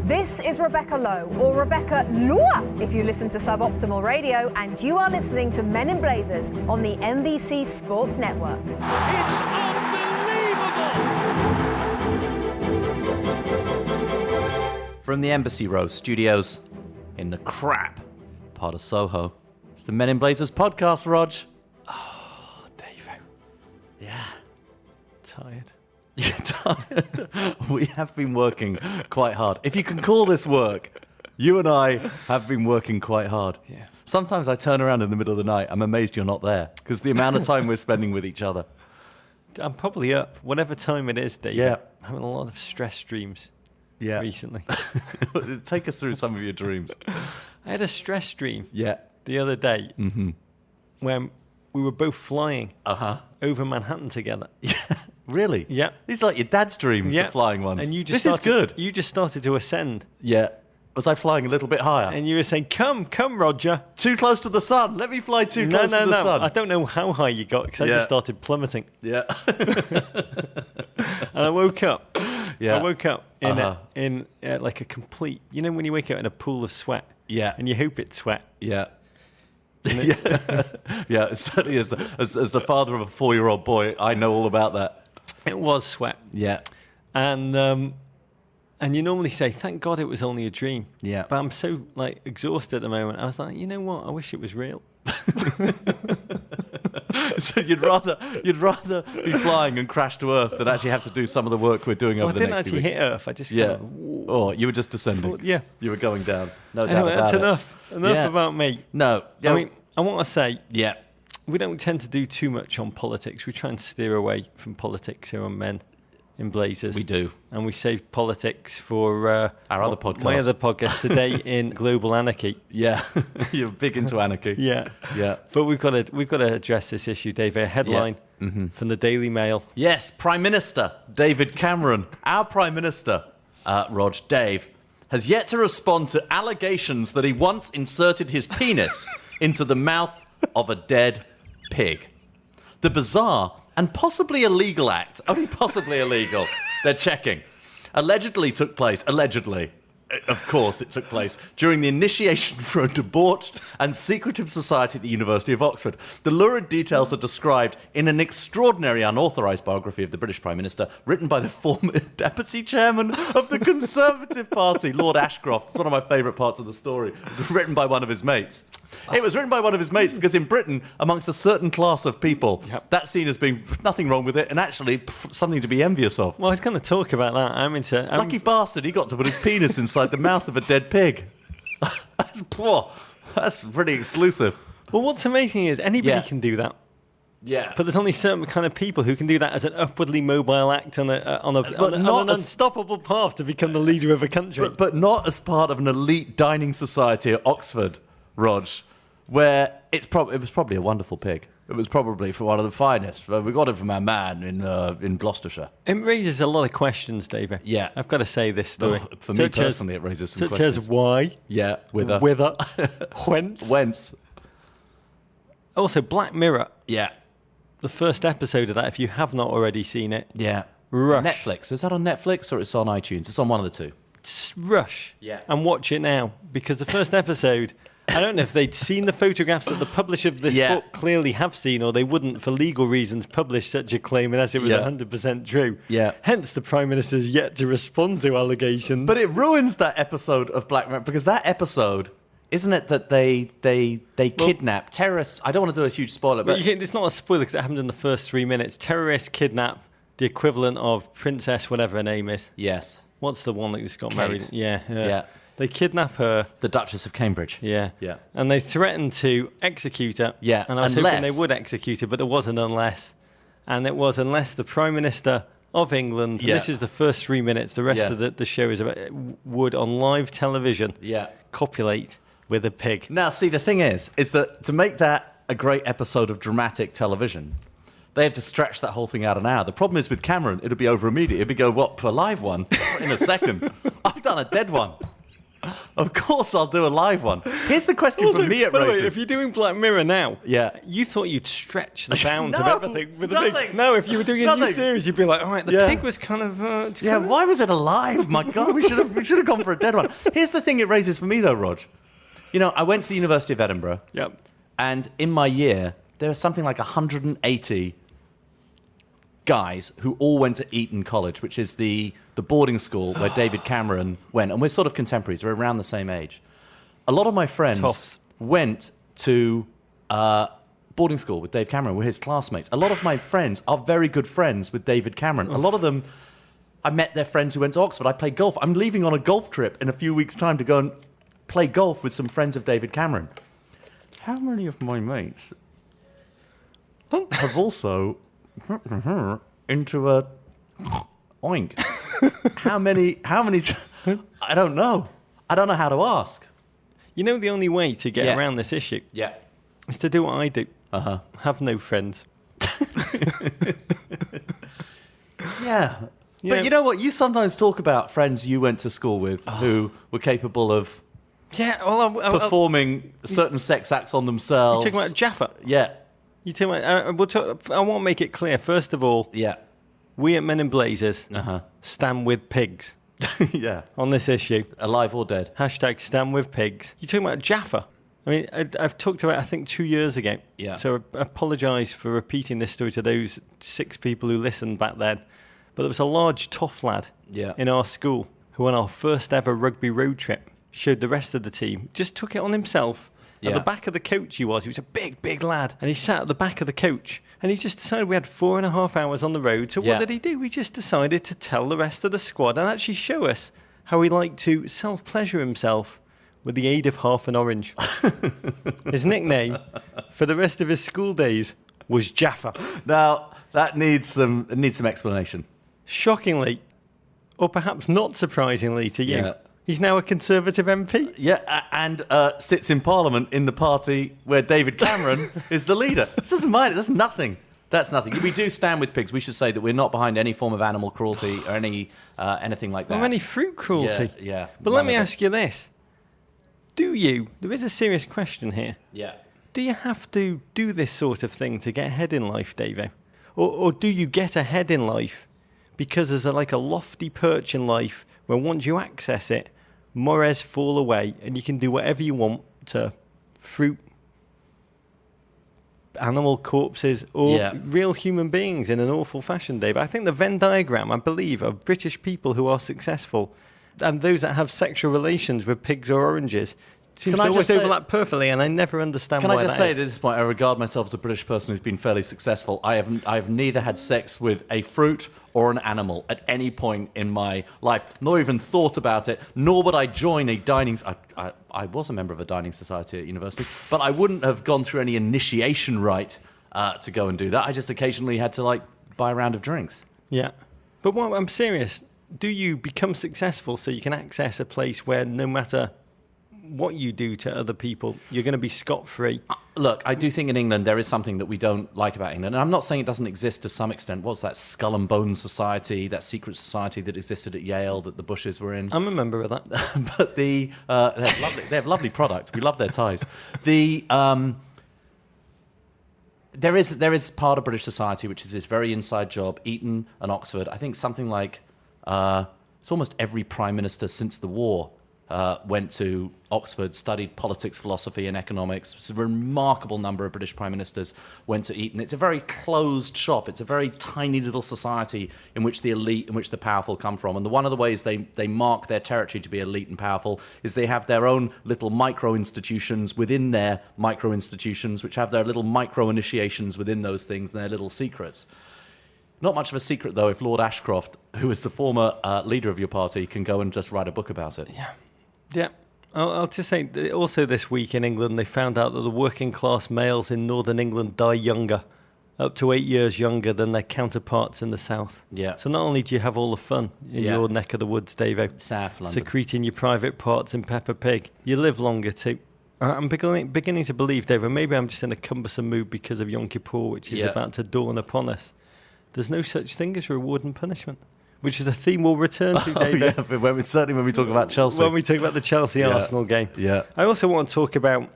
This is Rebecca Lowe, or Rebecca Lua, if you listen to Suboptimal Radio, and you are listening to Men in Blazers on the NBC Sports Network. It's unbelievable! From the Embassy Row studios in the crap part of Soho, it's the Men in Blazers podcast, Rog. Oh, Davo. Yeah. Tired. You're tired? We have been working quite hard. If you can call this work, you and I have been working quite hard. Yeah. Sometimes I turn around in the middle of the night, I'm amazed you're not there, because the amount of time we're spending with each other. I'm probably up, whatever time it is, Dave. Yeah. I'm having a lot of stress dreams Yeah. recently. Take us through some of your dreams. I had a stress dream Yeah. the other day when we were both flying over Manhattan together. Really? Yeah. These are like your dad's dreams, the flying ones. And you just this is good. You just started to ascend. Yeah. Was I flying a little bit higher? And you were saying, come, Roger. Too close to the sun. Let me fly too close to the sun. I don't know how high you got because I just started plummeting. Yeah. And I woke up. Yeah. I woke up in like a complete, you know when you wake up in a pool of sweat? Yeah. And you hope it's sweat. Yeah. Yeah, certainly as the father of a 4-year-old boy, I know all about that. It was sweat. Yeah. And you normally say, thank God it was only a dream. Yeah. But I'm so like exhausted at the moment. I was like, you know what? I wish it was real. So you'd rather be flying and crash to Earth than actually have to do some of the work we're doing over the next few weeks. I didn't actually hit Earth. I just Yeah. kind of, Oh, you were just descending. Yeah. You were going down. No doubt anyway, about that's it. enough about me. No. I mean, I want to say, Yeah. we don't tend to do too much on politics. We try and steer away from politics here on Men in Blazers. We do. And we save politics for our other podcast. My other podcast today in Global Anarchy. Yeah. You're big into anarchy. Yeah. Yeah. But we've got to address this issue, Dave. A headline from the Daily Mail. Yes, Prime Minister David Cameron, our Prime Minister, Rog, Dave, has yet to respond to allegations that he once inserted his penis into the mouth of a dead pig. The bizarre and possibly illegal act, only possibly illegal, they're checking, allegedly took place, of course it took place, during the initiation for a debauched and secretive society at the University of Oxford. The lurid details are described in an extraordinary unauthorised biography of the British Prime Minister, written by the former Deputy Chairman of the Conservative Party, Lord Ashcroft. It's one of my favourite parts of the story. It was written by one of his mates. It was written by one of his mates because in Britain, amongst a certain class of people, that's seen as being nothing wrong with it and actually something to be envious of. Well, I was going to talk about that. Lucky bastard, he got to put his penis inside the mouth of a dead pig. That's poor. That's pretty exclusive. Well, what's amazing is anybody can do that. Yeah. But there's only certain kind of people who can do that as an upwardly mobile act on an unstoppable path to become the leader of a country. But not as part of an elite dining society at Oxford, Rog, where it was probably a wonderful pig. It was probably for one of the finest. We got it from our man in Gloucestershire. It raises a lot of questions, David. Yeah. I've got to say this story. For me personally, it raises some questions. Such as why? Yeah, whither? Whence? Whence? Also, Black Mirror. Yeah. The first episode of that, if you have not already seen it. Yeah. Rush. Netflix. Is that on Netflix or it's on iTunes? It's on one of the two. Rush. Yeah. And watch it now. Because the first episode... I don't know if they'd seen the photographs that the publisher of this book clearly have seen, or they wouldn't, for legal reasons, publish such a claim unless it was 100% true. Yeah. Hence, the Prime Minister's yet to respond to allegations. But it ruins that episode of Black Mirror, because that episode, isn't it that they kidnap terrorists? I don't want to do a huge spoiler, but it's not a spoiler because it happened in the first 3 minutes. Terrorists kidnap the equivalent of Princess, whatever her name is. Yes. What's the one that just got Kate. married? Yeah. They kidnap her. The Duchess of Cambridge. Yeah. Yeah. And they threatened to execute her. Yeah. And I was hoping they would execute her, but there was an unless. And it was unless the Prime Minister of England, and this is the first 3 minutes, the rest of the show is about, would on live television copulate with a pig. Now, see, the thing is that to make that a great episode of dramatic television, they had to stretch that whole thing out an hour. The problem is with Cameron, it'll be over immediately. It'll be go, what, for a live one? In a second. I've done a dead one. Of course I'll do a live one. Here's the question Also, from me at by the way, races. if you're doing Black Mirror now, Yeah. you thought you'd stretch the bounds No, of everything with the nothing. big. No, if you were doing a new Nothing. series, you'd be like, all right, the Yeah. pig was kind of. Yeah, why was it alive? My God, we should have gone for a dead one. Here's the thing it raises for me, though, Rog. You know, I went to the University of Edinburgh, Yep. and in my year, there was something like 180 guys who all went to Eton College, which is the boarding school where David Cameron went. And we're sort of contemporaries. We're around the same age. A lot of my friends Toffs. went to boarding school with Dave Cameron. We're his classmates. A lot of my friends are very good friends with David Cameron. A lot of them, I met their friends who went to Oxford. I played golf. I'm leaving on a golf trip in a few weeks' time to go and play golf with some friends of David Cameron. How many of my mates have also into a oink? How many? I don't know. I don't know how to ask. You know, the only way to get Yeah. around this issue Yeah. is to do what I do. Uh-huh. Have no friends. Yeah. Yeah. But you know what? You sometimes talk about friends you went to school with who were capable of Yeah, well, performing certain sex acts on themselves. you're talking about Jaffa. Yeah. You talking about, I want to make it clear, first of all, Yeah. we at Men in Blazers Uh-huh. stand with pigs Yeah. on this issue. Alive or dead. Hashtag stand with pigs. You're talking about Jaffa. I mean, I've talked about it, I think, 2 years ago. Yeah. So I apologise for repeating this story to those 6 people who listened back then. But there was a large tough lad Yeah. in our school who, on our first ever rugby road trip, showed the rest of the team, just took it on himself. At Yeah. the back of the coach he was a big, big lad. And he sat at the back of the coach and he just decided we had 4.5 hours on the road. So Yeah. what did he do? He just decided to tell the rest of the squad and actually show us how he liked to self-pleasure himself with the aid of half an orange. His nickname for the rest of his school days was Jaffa. Now, that needs some explanation. Shockingly, or perhaps not surprisingly to you, Yeah. he's now a Conservative MP. Yeah, and sits in Parliament in the party where David Cameron is the leader. This doesn't mind it. That's nothing. That's nothing. We do stand with pigs. We should say that we're not behind any form of animal cruelty or anything like that. Or any fruit cruelty. Yeah. But let none me of it. ask you this. There is a serious question here. Yeah. Do you have to do this sort of thing to get ahead in life, Davo? Or do you get ahead in life because there's a lofty perch in life where once you access it, mores fall away and you can do whatever you want to fruit, animal corpses, or Yeah. real human beings in an awful fashion, Dave? I think the Venn diagram, I believe, of British people who are successful and those that have sexual relations with pigs or oranges seems Can to I always just say- overlap perfectly, and I never understand Can why I just that say is. at this point, I regard myself as a British person who's been fairly successful. I have neither had sex with a fruit or an animal at any point in my life, nor even thought about it, nor would I join a dining... I was a member of a dining society at university, but I wouldn't have gone through any initiation rite to go and do that. I just occasionally had to, buy a round of drinks. Yeah. But I'm serious. Do you become successful so you can access a place where no matter what you do to other people, you're going to be scot-free? Look, I do think in England there is something that we don't like about England. And I'm not saying it doesn't exist to some extent. What's that Skull and Bones Society, that secret society that existed at Yale that the Bushes were in? I'm a member of that. But they have lovely product. We love their ties. There is part of British society which is this very inside job. Eton and Oxford. I think something like it's almost every prime minister since the war went to Oxford, studied politics, philosophy, and economics. It's a remarkable number of British prime ministers went to Eton. It's a very closed shop. It's a very tiny little society in which the elite, in which the powerful come from. And one of the ways they mark their territory to be elite and powerful is they have their own little micro-institutions within their micro-institutions, which have their little micro-initiations within those things and their little secrets. Not much of a secret, though, if Lord Ashcroft, who is the former leader of your party, can go and just write a book about it. Yeah. I'll just say, that also this week in England, they found out that the working class males in northern England die younger, up to 8 years younger than their counterparts in the south. Yeah. So not only do you have all the fun in your neck of the woods, Davo, South London. secreting your private parts in Peppa Pig, you live longer too. I'm beginning to believe, Davo, maybe I'm just in a cumbersome mood because of Yom Kippur, which is about to dawn upon us. There's no such thing as reward and punishment. which is a theme we'll return to, David. Certainly when we talk about Chelsea. When we talk about the Chelsea-Arsenal game. Yeah. I also want to talk about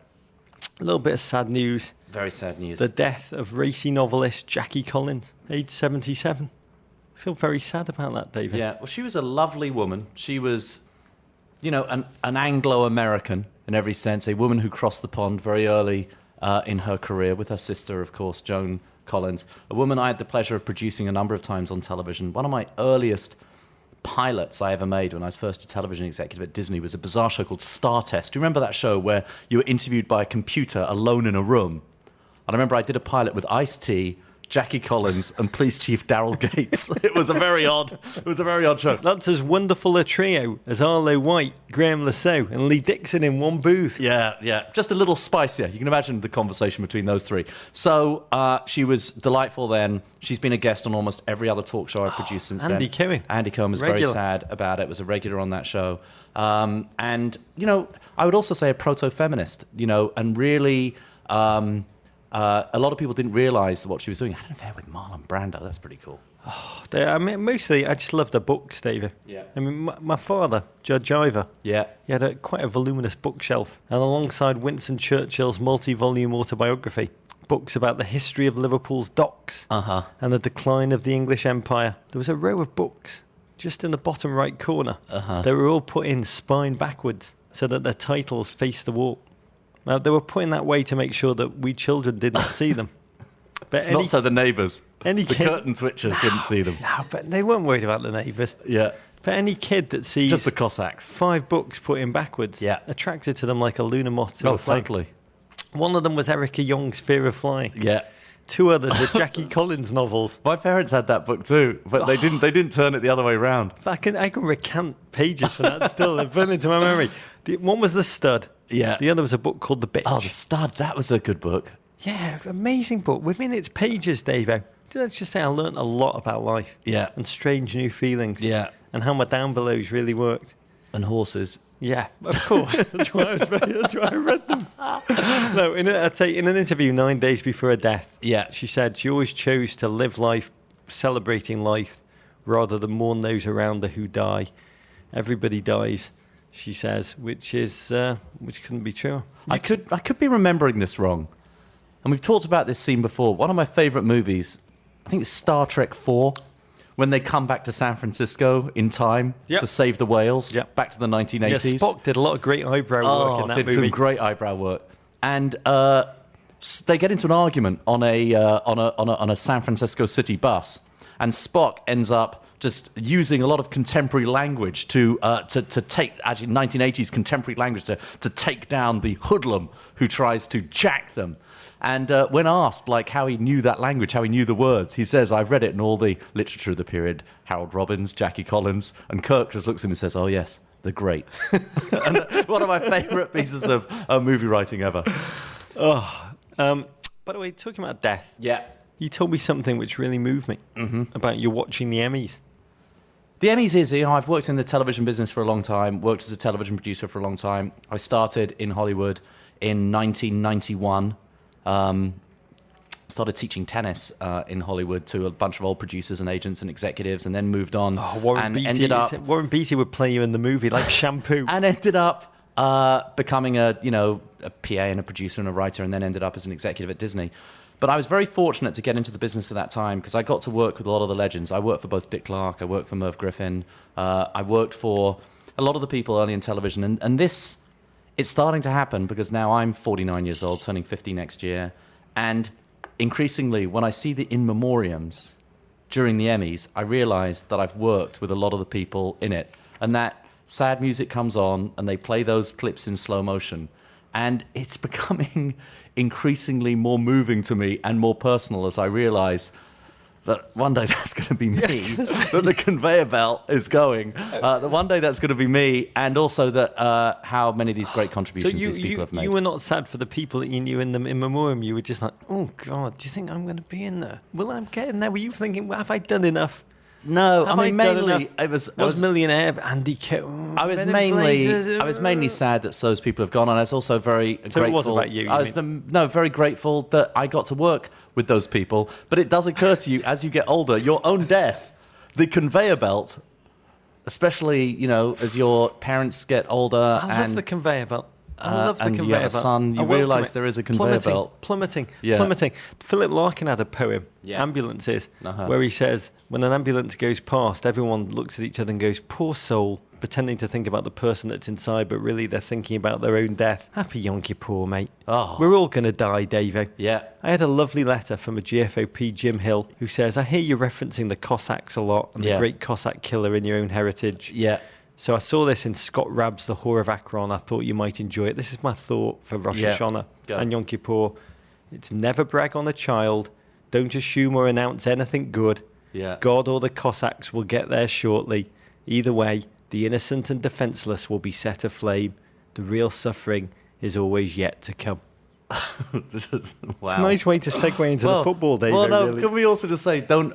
a little bit of sad news. Very sad news. The death of racy novelist Jackie Collins, aged 77. I feel very sad about that, David. Yeah, well, she was a lovely woman. She was, an Anglo-American in every sense, a woman who crossed the pond very early in her career with her sister, of course, Joan Collins, a woman I had the pleasure of producing a number of times on television. One of my earliest pilots I ever made when I was first a television executive at Disney was a bizarre show called Star Test. Do you remember that show where you were interviewed by a computer alone in a room? And I remember I did a pilot with Ice-T, Jackie Collins, and Police Chief Daryl Gates. It was a very odd show. That's as wonderful a trio as Arlo White, Graham Lasso, and Lee Dixon in one booth. Yeah. Just a little spicier. You can imagine the conversation between those three. So she was delightful then. She's been a guest on almost every other talk show I've produced since then. Andy Cohen. Andy Cohen was very sad about it. Was a regular on that show. And, I would also say a proto-feminist, and really... a lot of people didn't realise what she was doing. I had an affair with Marlon Brando. That's pretty cool. Mostly, I just love the books, David. Yeah. I mean, my father, Judge Ivor, he had quite a voluminous bookshelf. And alongside Winston Churchill's multi-volume autobiography, books about the history of Liverpool's docks and the decline of the English Empire, there was a row of books just in the bottom right corner. They were all put in spine backwards so that their titles faced the wall. Now, they were put in that way to make sure that we children did not see them. But not so the neighbours. The curtain twitchers couldn't see them. No, but they weren't worried about the neighbours. Yeah. But any kid that sees... Just the Cossacks. 5 books put in backwards, attracted to them like a lunar moth to a flame. Totally. One of them was Erica Young's Fear of Flying. Yeah. 2 others are Jackie Collins novels. My parents had that book too, but they didn't turn it the other way round. I can recant pages for that still. They're burned into my memory. One was The Stud. Yeah. The other was a book called The Bitch. Oh, The Stud. That was a good book. Yeah, amazing book. Within its pages, Davo, let's just say I learnt a lot about life. Yeah. And strange new feelings. Yeah. And how my down belows really worked. And horses. Yeah, of course. That's why I read them. No, I'd say in an interview 9 days before her death, she said she always chose to live life celebrating life rather than mourn those around her who die. Everybody dies, she says, which couldn't be true. I could be remembering this wrong. And we've talked about this scene before. One of my favourite movies, I think it's Star Trek 4. When they come back to San Francisco in time to save the whales, back to the 1980s. Yeah, Spock did a lot of great eyebrow work in that movie. Did some great eyebrow work. And they get into an argument on a San Francisco city bus, and Spock ends up just using a lot of contemporary language to take, actually 1980s contemporary language to take down the hoodlum who tries to jack them. And when asked how he knew that language, how he knew the words, he says, I've read it in all the literature of the period, Harold Robbins, Jackie Collins, and Kirk just looks at him and says, oh yes, the greats. And one of my favourite pieces of movie writing ever. By the way, talking about death, you told me something which really moved me about you watching the Emmys. The Emmys is, I've worked in the television business for a long time, worked as a television producer for a long time. I started in Hollywood in 1991. Started teaching tennis in Hollywood to a bunch of old producers and agents and executives, and then moved on. Warren Beatty would play you in the movie like Shampoo, and ended up becoming a PA and a producer and a writer, and then ended up as an executive at Disney. But I was very fortunate to get into the business at that time because I got to work with a lot of the legends. I worked for both Dick Clark, I worked for Merv Griffin, I worked for a lot of the people early in television, and this. It's starting to happen because now I'm 49 years old, turning 50 next year. And increasingly, when I see the in memoriams during the Emmys, I realise that I've worked with a lot of the people in it. And that sad music comes on and they play those clips in slow motion. And it's becoming increasingly more moving to me and more personal as I realise that one day that's going to be me, that the conveyor belt is going, that one day that's going to be me, and also that how many of these great contributions these people have made. You were not sad for the people that you knew in memoriam. You were just like, oh, God, do you think I'm going to be in there? Will I get in there? Were you thinking, well, have I done enough? No, I mean, mainly, I was Millionaire, Andy I was mainly sad that those people have gone on. I was also very grateful. It wasn't about you. I was very grateful that I got to work with those people. But it does occur to you as you get older, your own death the conveyor belt, especially, you know, as your parents get older. I love the conveyor belt. I love the and conveyor you have a belt. son, you realise there is a conveyor belt. Plummeting. Yeah. Philip Larkin had a poem, Yeah. Ambulances, where he says, when an ambulance goes past, everyone looks at each other and goes, poor soul, pretending to think about the person that's inside, but really they're thinking about their own death. Happy Yom Kippur, mate. Oh. We're all going to die, Davo. Yeah. I had a lovely letter from a GFOP, Jim Hill, who says, I hear you referencing the Cossacks a lot and the great Cossack killer in your own heritage. Yeah. So I saw this in Scott Rabb's The Whore of Akron. I thought you might enjoy it. This is my thought for Rosh Hashanah and Yom Kippur. It's never brag on a child. Don't assume or announce anything good. Yeah. God or the Cossacks will get there shortly. Either way, the innocent and defenceless will be set aflame. The real suffering is always yet to come. This is, wow. It's a nice way to segue into the football, David. Well, no, really. can we also just say, don't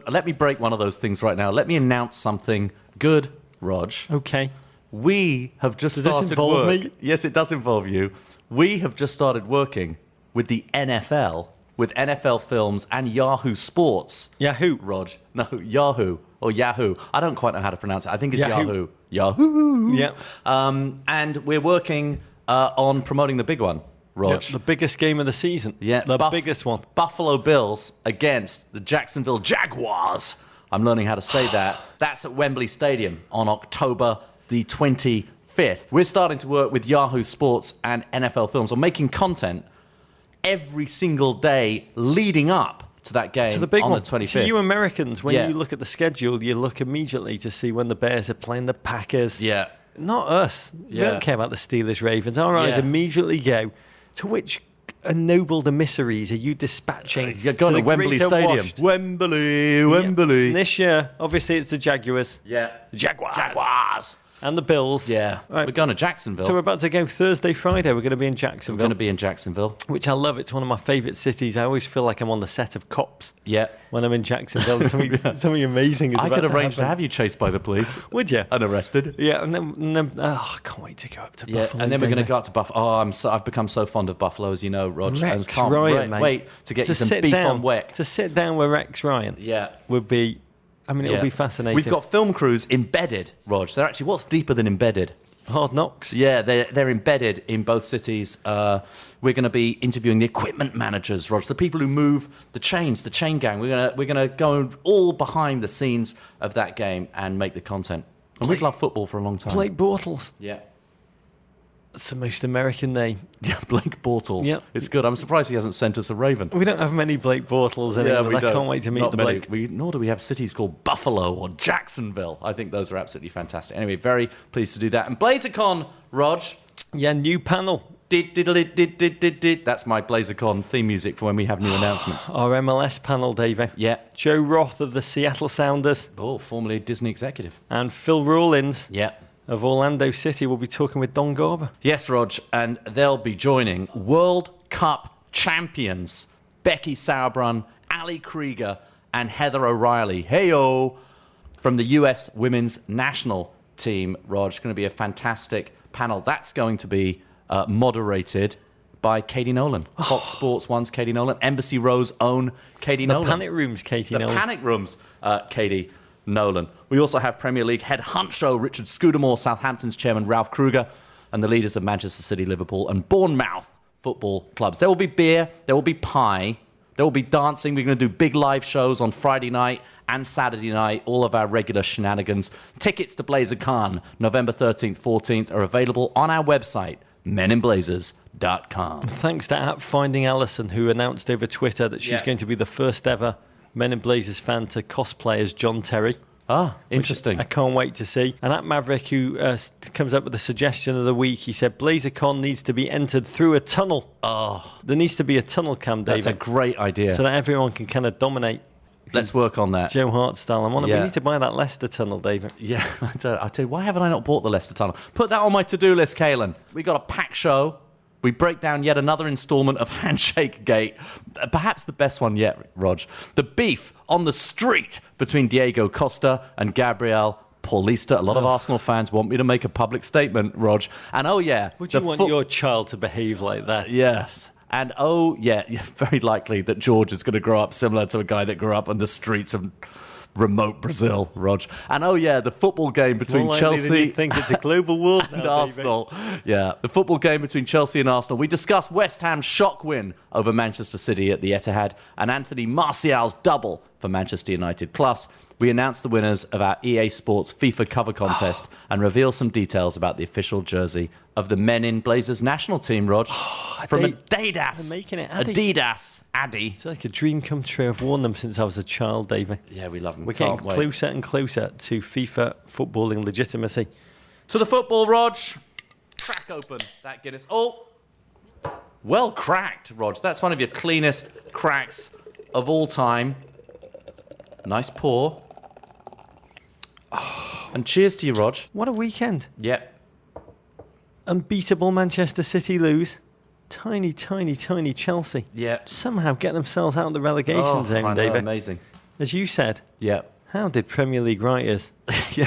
let me break one of those things right now. Let me announce something good, Rog. Okay. We have just Does this started involve work. me? Yes, it does involve you. We have just started working with the NFL, with NFL Films and Yahoo Sports. Yahoo. Rog. No, Yahoo or Yahoo. I don't quite know how to pronounce it. I think it's Yahoo. Yahoo. Yeah. And we're working on promoting the big one, Rog. The biggest game of the season. Yeah, The biggest one. Buffalo Bills against the Jacksonville Jaguars. I'm learning how to say that. That's at Wembley Stadium on October the 25th. We're starting to work with Yahoo Sports and NFL Films on making content every single day leading up to that game The big on one. the 25th. So you Americans, when you look at the schedule, you look immediately to see when the Bears are playing the Packers. Yeah. Not us. We Yeah. don't care about the Steelers, Ravens. Our eyes Yeah. immediately go to which ennobled emissaries are you dispatching? You're going to the Wembley greater Stadium. washed? Wembley. And this year, obviously, it's the Jaguars. Yeah. The Jaguars. And the Bills. Yeah. Right. We're going to Jacksonville. So we're about to go Thursday, Friday. We're going to be in We're Jacksonville. going to be in Jacksonville. Which I love. It's one of my favourite cities. I always feel like I'm on the set of Cops. Yeah. When I'm in Jacksonville. Something amazing is I about could to arrange to happen. have you chased by the police. Would you? And arrested. Yeah, and then I can't wait to go up to Yeah, Buffalo. and then we're going to David. go up to Buffalo. Oh, I've become so fond of Buffalo, as you know, Rog. Rex and can't Ryan, mate. wait to get you some sit beef down, on Weck. To sit down with Rex Ryan Yeah. would be, I mean, it would Yeah. be fascinating. We've got film crews embedded, Rog. They're actually, what's deeper than embedded? Hard Knocks. Yeah, they're embedded in both cities. We're going to be interviewing the equipment managers, Rog, the people who move the chains, the chain gang. We're gonna go all behind the scenes of that game and make the content. And we've loved football for a long time. Blake Bortles. Yeah. That's the most American name. Yeah, Blake Bortles. Yep. It's good. I'm surprised he hasn't sent us a raven. We don't have many Blake Bortles in England. I can't wait to meet Not the many. Blake. Nor do we have cities called Buffalo or Jacksonville. I think those are absolutely fantastic. Anyway, very pleased to do that. And BlazerCon, Rog. Yeah, new panel. That's my BlazerCon theme music for when we have new announcements. Our MLS panel, Davey. Yeah. Joe Roth of the Seattle Sounders Oh, formerly a Disney executive. and Phil Rawlins Yeah. of Orlando City will be talking with Don Garber. Yes, Rog, and they'll be joining World Cup champions Becky Sauerbrunn, Ali Krieger, and Heather O'Reilly. Hey-o! From the US women's national team, Rog. It's going to be a fantastic panel. That's going to be moderated by Katie Nolan. Fox Sports 1's Katie Nolan. Embassy Row's own Katie The Nolan. Panic Room's Katie The Nolan. Panic Room's Katie Nolan. We also have Premier League head honcho Richard Scudamore, Southampton's chairman Ralph Kruger, and the leaders of Manchester City, Liverpool, and Bournemouth football clubs. There will be beer, there will be pie, there will be dancing. We're going to do big live shows on Friday night and Saturday night, all of our regular shenanigans. Tickets to BlazerCon, November 13th, 14th, are available on our website, meninblazers.com. Thanks to Finding Allison, who announced over Twitter that she's Yeah. going to be the first ever Men in Blazers fan to cosplay as John Terry. Ah, interesting. I can't wait to see. And at Maverick, who comes up with the suggestion of the week, he said BlazerCon needs to be entered through a tunnel. Oh, There needs to be a tunnel cam, David, that's a great idea. so that everyone can kind of dominate Let's work on that. Joe Hart style. We Yeah. need to buy that Leicester tunnel, David. Yeah, I tell you, why haven't I not bought the Leicester Tunnel? Put that on my to-do list, Kalen. We got a packed show. We break down yet another instalment of Handshake Gate. Perhaps the best one yet, Rog. The beef on the street between Diego Costa and Gabriel Paulista. A lot of Arsenal fans want me to make a public statement, Rog. And oh yeah. Would you want your child to behave like that? Yes. And oh yeah, very likely that George is going to grow up similar to a guy that grew up on the streets of remote Brazil, Rog. And the football game between Chelsea think it's a global world and now, Arsenal. Yeah, the football game between Chelsea and Arsenal. We discussed West Ham's shock win over Manchester City at the Etihad and Anthony Martial's double for Manchester United. Plus, we announced the winners of our EA Sports FIFA cover contest and reveal some details about the official jersey of the Men in Blazers national team, Rog. From Adidas. They're making it Adidas. Addy. It's like a dream come true. I've worn them since I was a child, Davey. Yeah, we love them. We're getting closer and closer to FIFA footballing legitimacy. To the football, Rog. Crack open that Guinness. Oh, well cracked, Rog. That's one of your cleanest cracks of all time. Nice pour. And cheers to you, Rog. What a weekend. Yeah. Unbeatable Manchester City lose. Tiny Chelsea. Yeah. Somehow get themselves out of the relegation zone, David. Amazing. As you said. Yeah. How did Premier League writers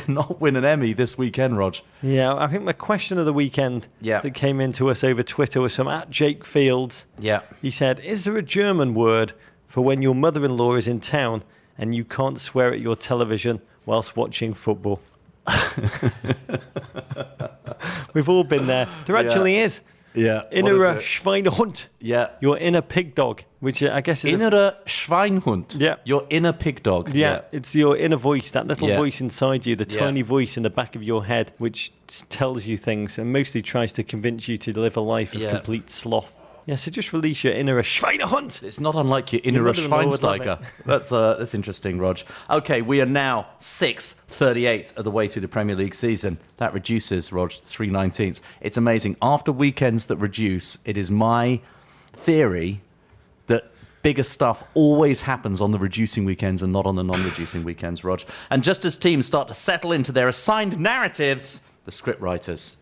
not win an Emmy this weekend, Rog? Yeah, I think my question of the weekend that came into us over Twitter was from @Jake Fields. Yeah. He said, is there a German word for when your mother-in-law is in town and you can't swear at your television whilst watching football? We've all been there. There actually is. Yeah. Innere Schweinehund. Yeah. Your inner pig dog, which I guess is... Innere Schweinehund. Yeah. Your inner pig dog. Yeah. It's your inner voice, that little voice inside you, the tiny voice in the back of your head, which tells you things and mostly tries to convince you to live a life of complete sloth. Yeah, so just release your inner Schweinehund. It's not unlike your inner Schweinsteiger. That's interesting, Rog. Okay, we are now 6:38 of the way through the Premier League season. That reduces, Rog, 3/19. It's amazing. After weekends that reduce, it is my theory that bigger stuff always happens on the reducing weekends and not on the non-reducing weekends, Rog. And just as teams start to settle into their assigned narratives, the scriptwriters,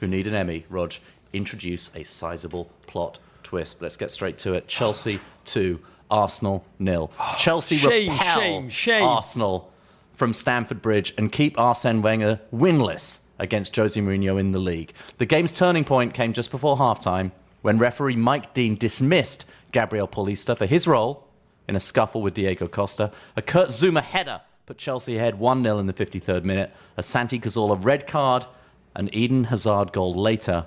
who need an Emmy, Rog, introduce a sizable plot twist. Let's get straight to it. Chelsea 2, Arsenal 0. Chelsea repel Arsenal from Stamford Bridge and keep Arsene Wenger winless against Jose Mourinho in the league. The game's turning point came just before halftime when referee Mike Dean dismissed Gabriel Paulista for his role in a scuffle with Diego Costa. A Kurt Zouma header put Chelsea ahead 1-0 in the 53rd minute. A Santi Cazorla red card, an Eden Hazard goal later.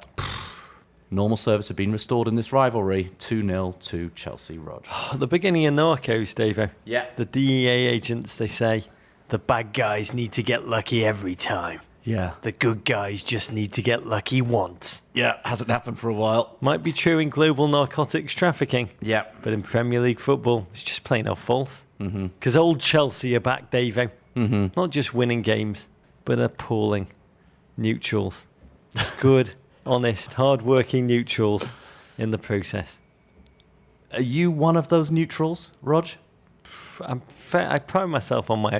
Normal service had been restored in this rivalry. 2-0 to Chelsea, Rod. The beginning of Narcos, Davo. Yeah. The DEA agents, they say, the bad guys need to get lucky every time. Yeah. The good guys just need to get lucky once. Yeah, hasn't happened for a while. Might be true in global narcotics trafficking. Yeah. But in Premier League football, it's just plain old false. Because old Chelsea are back, Davo. Not just winning games, but appalling neutrals. Good, honest, hard-working neutrals in the process. Are you one of those neutrals, Rog? I pride myself on my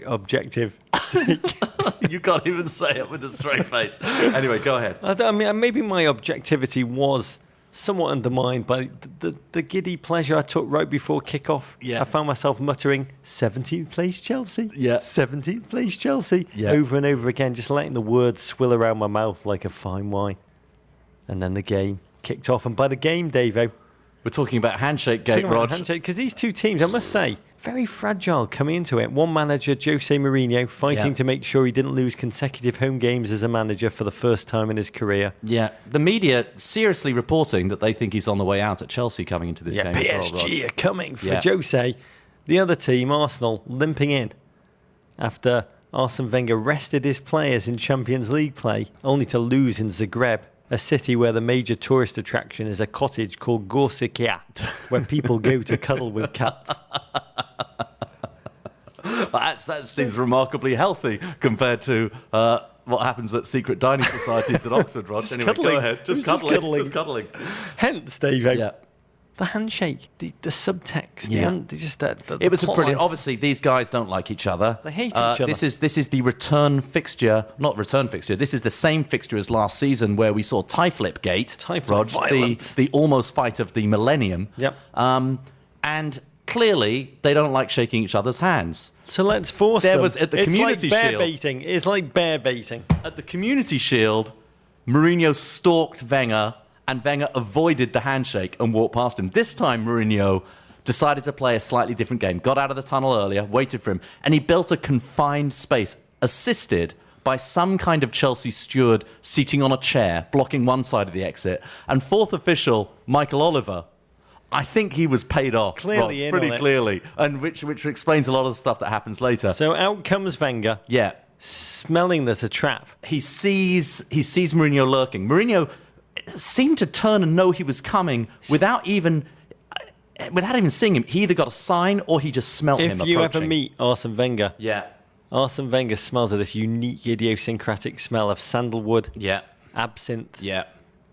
objective. You can't even say it with a straight face. Anyway, go ahead. I mean, maybe my objectivity was somewhat undermined by the giddy pleasure I took right before kickoff. Yeah. I found myself muttering, 17th place Chelsea. Yeah. 17th place Chelsea. Yeah. Over and over again, just letting the words swill around my mouth like a fine wine. And then the game kicked off. And by the game, Davo, we're talking about Handshake Gate, Rog. Because these two teams, I must say, very fragile coming into it. One manager, Jose Mourinho, fighting to make sure he didn't lose consecutive home games as a manager for the first time in his career. Yeah. The media seriously reporting that they think he's on the way out at Chelsea coming into this game. PSG are coming for Jose. The other team, Arsenal, limping in after Arsene Wenger rested his players in Champions League play, only to lose in Zagreb, a city where the major tourist attraction is a cottage called Gorsikia, where people go to cuddle with cats. That seems remarkably healthy compared to what happens at secret dining societies at Oxford, Rog. Anyway, cuddling. go ahead. Just cuddling. Hence, Dave, the handshake, the subtext, it was a brilliant. lines. Obviously, these guys don't like each other. They hate each other. This is the return fixture, not return fixture. This is the same fixture as last season where we saw Tie Flip Gate, Rog, the almost fight of the millennium. Yep. And clearly, they don't like shaking each other's hands. So let's force them. Was at the Community like bear Shield. baiting. It's like bear baiting. At the Community Shield, Mourinho stalked Wenger, and Wenger avoided the handshake and walked past him. This time, Mourinho decided to play a slightly different game, got out of the tunnel earlier, waited for him, and he built a confined space, assisted by some kind of Chelsea steward seating on a chair, blocking one side of the exit. And fourth official, Michael Oliver, I think he was paid off. Clearly pretty clearly, and which explains a lot of the stuff that happens later. So out comes Wenger. Yeah. Smelling there's a trap. He sees Mourinho lurking. Mourinho seemed to turn and know he was coming without even seeing him. He either got a sign or he just smelt him approaching. If you ever meet Arsene Wenger, yeah, Arsene Wenger smells of this unique idiosyncratic smell of sandalwood, yeah, absinthe, yeah,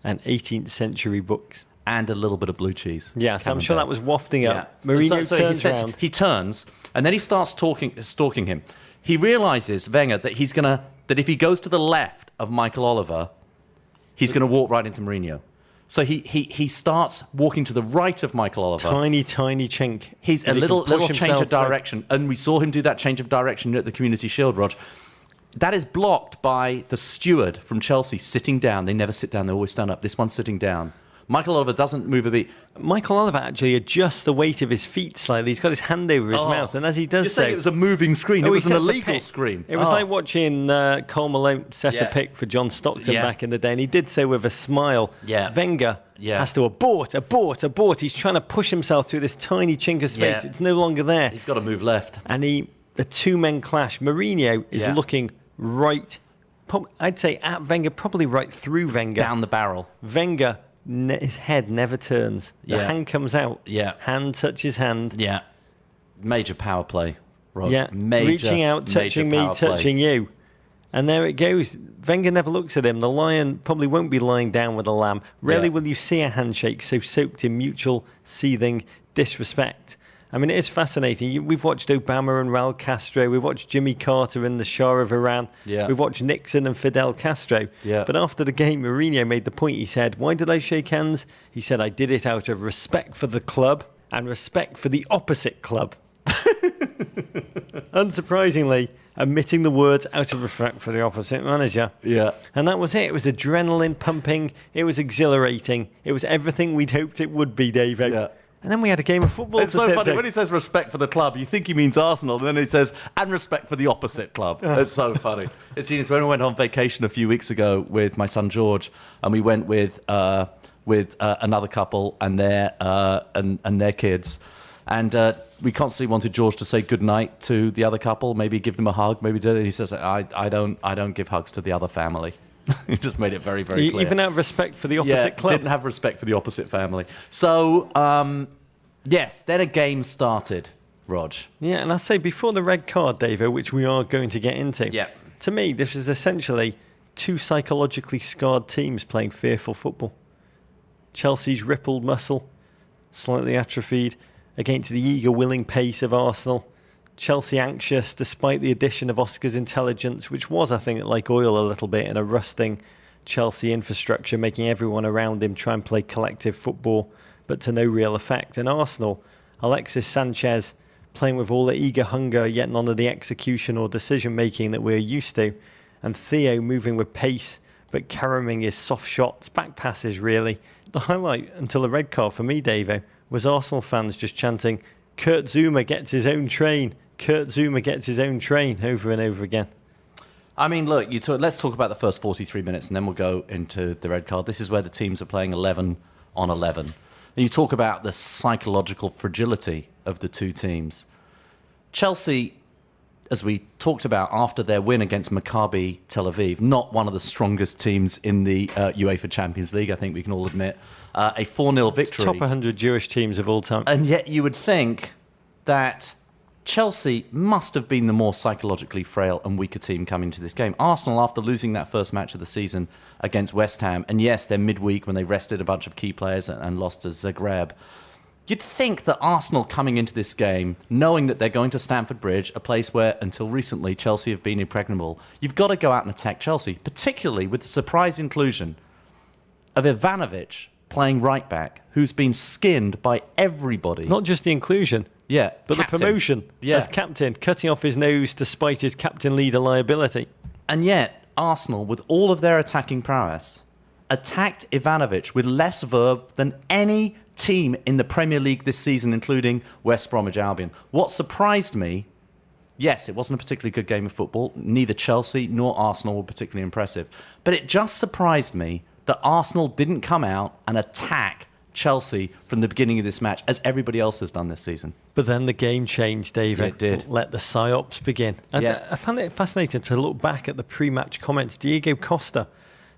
and 18th century books. And a little bit of blue cheese. Yeah, so I'm sure that was wafting up. Yeah. Mourinho turns around. He turns, and then he starts stalking him. He realises, Wenger, that that if he goes to the left of Michael Oliver, he's going to walk right into Mourinho. So he starts walking to the right of Michael Oliver. Tiny chink. He's a little change of direction. And we saw him do that change of direction at the Community Shield, Rog. That is blocked by the steward from Chelsea sitting down. They never sit down. They always stand up. This one's sitting down. Michael Oliver doesn't move a beat. Michael Oliver actually adjusts the weight of his feet slightly. He's got his hand over his mouth, and as he does so... It was a moving screen. It was an illegal screen. It was like watching Cole Malone set a pick for John Stockton back in the day, and he did so with a smile. Yeah. Wenger has to abort. He's trying to push himself through this tiny chink of space. It's no longer there. He's got to move left. And the two men clash. Mourinho is looking right, I'd say at Wenger, probably right through Wenger. Down the barrel. Wenger... his head never turns. The hand comes out. Yeah. Hand touches hand. Yeah. Major power play, Rog. Yeah. Reaching out, touching me, touching you. And there it goes. Wenger never looks at him. The lion probably won't be lying down with the lamb. Rarely will you see a handshake so soaked in mutual, seething disrespect. I mean, it is fascinating. We've watched Obama and Raul Castro. We've watched Jimmy Carter and the Shah of Iran. Yeah. We've watched Nixon and Fidel Castro. Yeah. But after the game, Mourinho made the point. He said, why did I shake hands? He said, I did it out of respect for the club and respect for the opposite club. Unsurprisingly, omitting the words out of respect for the opposite manager. Yeah. And that was it. It was adrenaline pumping. It was exhilarating. It was everything we'd hoped it would be, David. Yeah. And then we had a game of football. It's so funny when he says respect for the club. You think he means Arsenal, and then he says and respect for the opposite club. It's so funny. It's genius. When we went on vacation a few weeks ago with my son George, and we went with another couple and their kids, and we constantly wanted George to say goodnight to the other couple, maybe give them a hug, maybe do it. He says, I don't give hugs to the other family. He just made it very, very clear. Even out of respect for the opposite club. Didn't have respect for the opposite family. So, yes, then a game started, Rog. Yeah, and I say before the red card, Davo, which we are going to get into, to me, this is essentially two psychologically scarred teams playing fearful football. Chelsea's rippled muscle, slightly atrophied, against the eager, willing pace of Arsenal. Chelsea anxious despite the addition of Oscar's intelligence, which was, I think, like oil a little bit in a rusting Chelsea infrastructure, making everyone around him try and play collective football, but to no real effect. And Arsenal, Alexis Sanchez playing with all the eager hunger, yet none of the execution or decision-making that we're used to. And Theo moving with pace, but carrying his soft shots, back passes really. The highlight until the red card for me, Davo, was Arsenal fans just chanting, Kurt Zouma gets his own train. Kurt Zouma gets his own train over and over again. I mean, look, let's talk about the first 43 minutes and then we'll go into the red card. This is where the teams are playing 11 on 11. And you talk about the psychological fragility of the two teams. Chelsea, as we talked about after their win against Maccabi Tel Aviv, not one of the strongest teams in the UEFA Champions League, I think we can all admit. A 4-0 victory. Top 100 Jewish teams of all time. And yet you would think that Chelsea must have been the more psychologically frail and weaker team coming to this game. Arsenal, after losing that first match of the season against West Ham, and yes, they're midweek when they rested a bunch of key players and lost to Zagreb, you'd think that Arsenal coming into this game, knowing that they're going to Stamford Bridge, a place where, until recently, Chelsea have been impregnable, you've got to go out and attack Chelsea, particularly with the surprise inclusion of Ivanovic playing right back, who's been skinned by everybody. Not just the inclusion. Yeah, but captain. The promotion as captain, cutting off his nose despite his captain leader liability. And yet, Arsenal, with all of their attacking prowess, attacked Ivanovic with less verve than any team in the Premier League this season, including West Bromwich Albion. What surprised me, yes, it wasn't a particularly good game of football. Neither Chelsea nor Arsenal were particularly impressive. But it just surprised me that Arsenal didn't come out and attack Chelsea from the beginning of this match, as everybody else has done this season. But then the game changed, David. It did. Let the psyops begin. I found it fascinating to look back at the pre-match comments. Diego Costa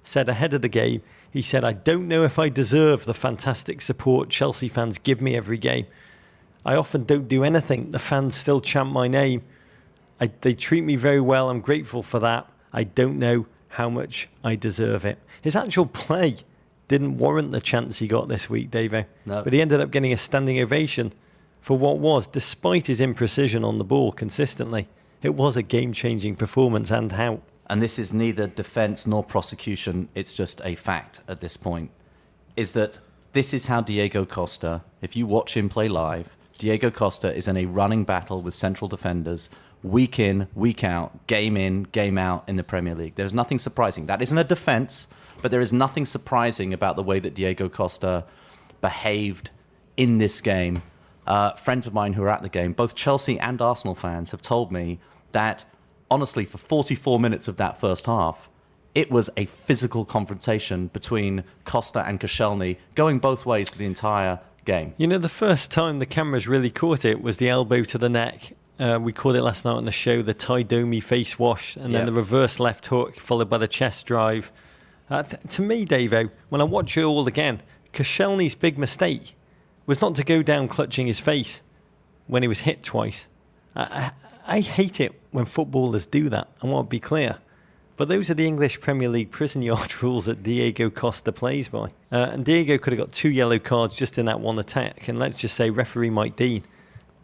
said ahead of the game, he said, "I don't know if I deserve the fantastic support Chelsea fans give me every game. I often don't do anything. The fans still chant my name. They treat me very well. I'm grateful for that. I don't know how much I deserve it." His actual play didn't warrant the chance he got this week, Davo. No. But he ended up getting a standing ovation for what was, despite his imprecision on the ball consistently, it was a game-changing performance, and how. And this is neither defence nor prosecution, it's just a fact at this point, is that this is how Diego Costa, if you watch him play live, Diego Costa is in a running battle with central defenders, week in, week out, game in, game out in the Premier League. There's nothing surprising. That isn't a defence, but there is nothing surprising about the way that Diego Costa behaved in this game. Friends of mine who are at the game, both Chelsea and Arsenal fans, have told me that, honestly, for 44 minutes of that first half, it was a physical confrontation between Costa and Koscielny, going both ways for the entire game. You know, the first time the cameras really caught it was the elbow to the neck. We called it last night on the show the Tai Domi face wash, and then the reverse left hook followed by the chest drive. To me, Davo, when I watch it all again, Koscielny's big mistake was not to go down clutching his face when he was hit twice. I hate it when footballers do that. I want to be clear. But those are the English Premier League prison yard rules that Diego Costa plays by. And Diego could have got 2 yellow cards just in that one attack. And let's just say referee Mike Dean,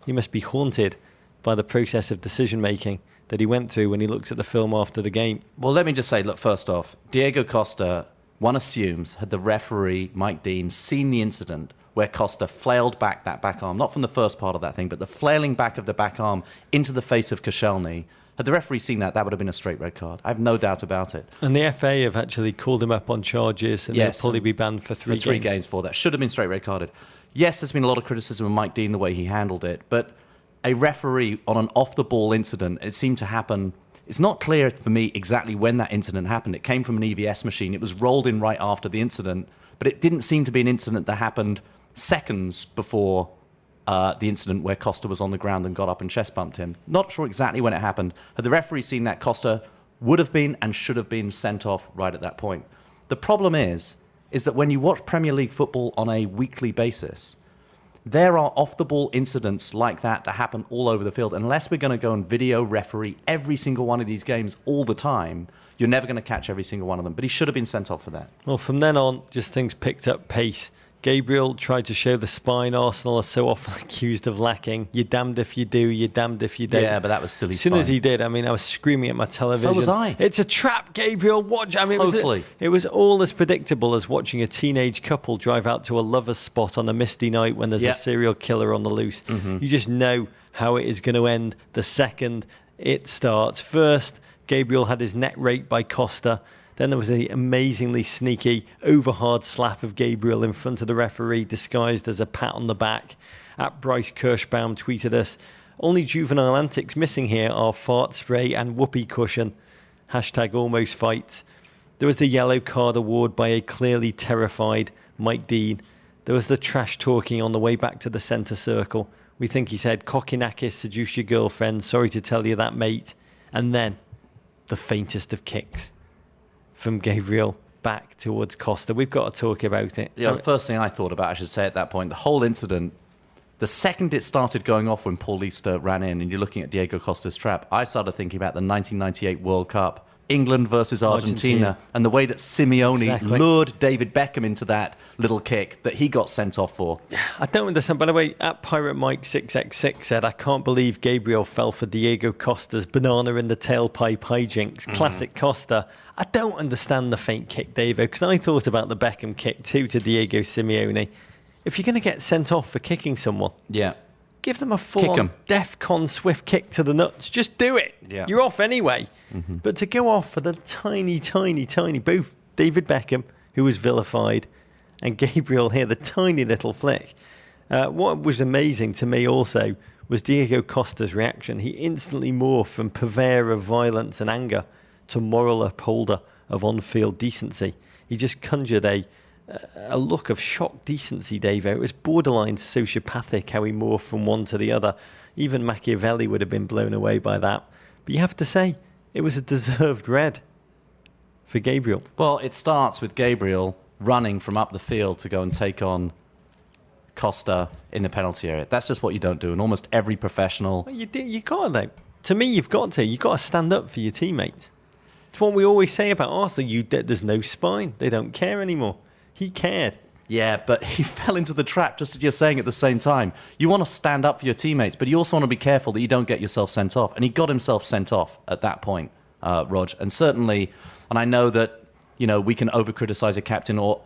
he must be haunted by the process of decision-making that he went through when he looks at the film after the game. Well, let me just say, look, first off, Diego Costa, one assumes, had the referee, Mike Dean, seen the incident where Costa flailed back that back arm, not from the first part of that thing, but the flailing back of the back arm into the face of Koscielny. Had the referee seen that, that would have been a straight red card. I have no doubt about it. And the FA have actually called him up on charges, and he'll probably be banned for 3 games. 3 games for that. Should have been straight red carded. Yes, there's been a lot of criticism of Mike Dean, the way he handled it, but a referee on an off-the-ball incident, it seemed to happen. It's not clear for me exactly when that incident happened. It came from an EVS machine. It was rolled in right after the incident, but it didn't seem to be an incident that happened seconds before the incident where Costa was on the ground and got up and chest bumped him. Not sure exactly when it happened. Had the referee seen that, Costa would have been and should have been sent off right at that point. The problem is that when you watch Premier League football on a weekly basis, there are off-the-ball incidents like that happen all over the field. Unless we're going to go and video referee every single one of these games all the time, you're never going to catch every single one of them. But he should have been sent off for that. Well, from then on, just things picked up pace. Gabriel tried to show the spine Arsenal are so often accused of lacking. You're damned if you do, you're damned if you don't. Yeah, but that was silly. As soon as he did, I mean, I was screaming at my television. So was I. It's a trap, Gabriel. Watch. I mean, totally. It was all as predictable as watching a teenage couple drive out to a lover's spot on a misty night when there's a serial killer on the loose. Mm-hmm. You just know how it is going to end the second it starts. First, Gabriel had his neck raked by Costa. Then there was an amazingly sneaky, over-hard slap of Gabriel in front of the referee, disguised as a pat on the back. At Bryce Kirschbaum tweeted us, "Only juvenile antics missing here are fart spray and whoopee cushion. #almost fights." There was the yellow card award by a clearly terrified Mike Dean. There was the trash talking on the way back to the centre circle. We think he said, "Kokinakis, seduce your girlfriend. Sorry to tell you that, mate." And then the faintest of kicks from Gabriel back towards Costa. We've got to talk about it. Yeah, the first thing I thought about, I should say at that point, the whole incident, the second it started going off when Paulista ran in and you're looking at Diego Costa's trap, I started thinking about the 1998 World Cup, England versus Argentina. And the way that Simeone lured David Beckham into that little kick that he got sent off for. I don't understand. By the way, at Pirate Mike 6x6 said, "I can't believe Gabriel fell for Diego Costa's banana in the tailpipe hijinks. Classic Costa." I don't understand the faint kick, Davo, because I thought about the Beckham kick too to Diego Simeone. If you're going to get sent off for kicking someone, give them a full-on DEFCON swift kick to the nuts. Just do it. Yeah. You're off anyway. Mm-hmm. But to go off for the tiny, both David Beckham, who was vilified, and Gabriel here, the tiny little flick. What was amazing to me also was Diego Costa's reaction. He instantly morphed from purveyor of violence and anger to moral upholder of on-field decency. He just conjured a look of shocked decency, Davo. It was borderline sociopathic how he morphed from one to the other. Even Machiavelli would have been blown away by that. But you have to say, it was a deserved red for Gabriel. Well, it starts with Gabriel running from up the field to go and take on Costa in the penalty area. That's just what you don't do. And almost every professional... Well, you got to, though. To me, you've got to. You've got to stand up for your teammates. It's what we always say about Arsenal. There's no spine. They don't care anymore. He cared. Yeah, but he fell into the trap, just as you're saying at the same time. You want to stand up for your teammates, but you also want to be careful that you don't get yourself sent off. And he got himself sent off at that point, Rog. And certainly, and I know that, we can over-criticize a captain or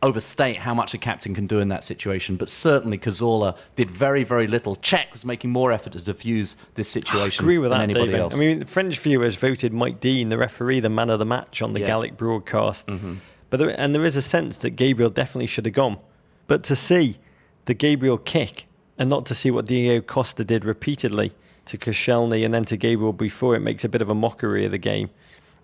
overstate how much a captain can do in that situation. But certainly Cazorla did very, very little. Czech was making more effort to diffuse this situation than anybody else. I mean, French viewers voted Mike Dean, the referee, the man of the match on the Gallic broadcast. Mm-hmm. But there is a sense that Gabriel definitely should have gone. But to see the Gabriel kick and not to see what Diego Costa did repeatedly to Koscielny and then to Gabriel before, it makes a bit of a mockery of the game.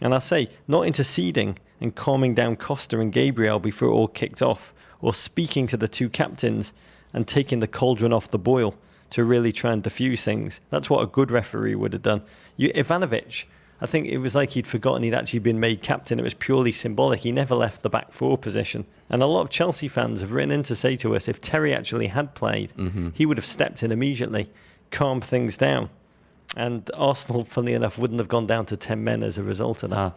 And I say, not interceding and calming down Costa and Gabriel before it all kicked off, or speaking to the two captains and taking the cauldron off the boil to really try and diffuse things. That's what a good referee would have done. Ivanovic, I think it was like he'd forgotten he'd actually been made captain. It was purely symbolic. He never left the back four position. And a lot of Chelsea fans have written in to say to us, if Terry actually had played, he would have stepped in immediately, calmed things down. And Arsenal, funnily enough, wouldn't have gone down to 10 men as a result of that.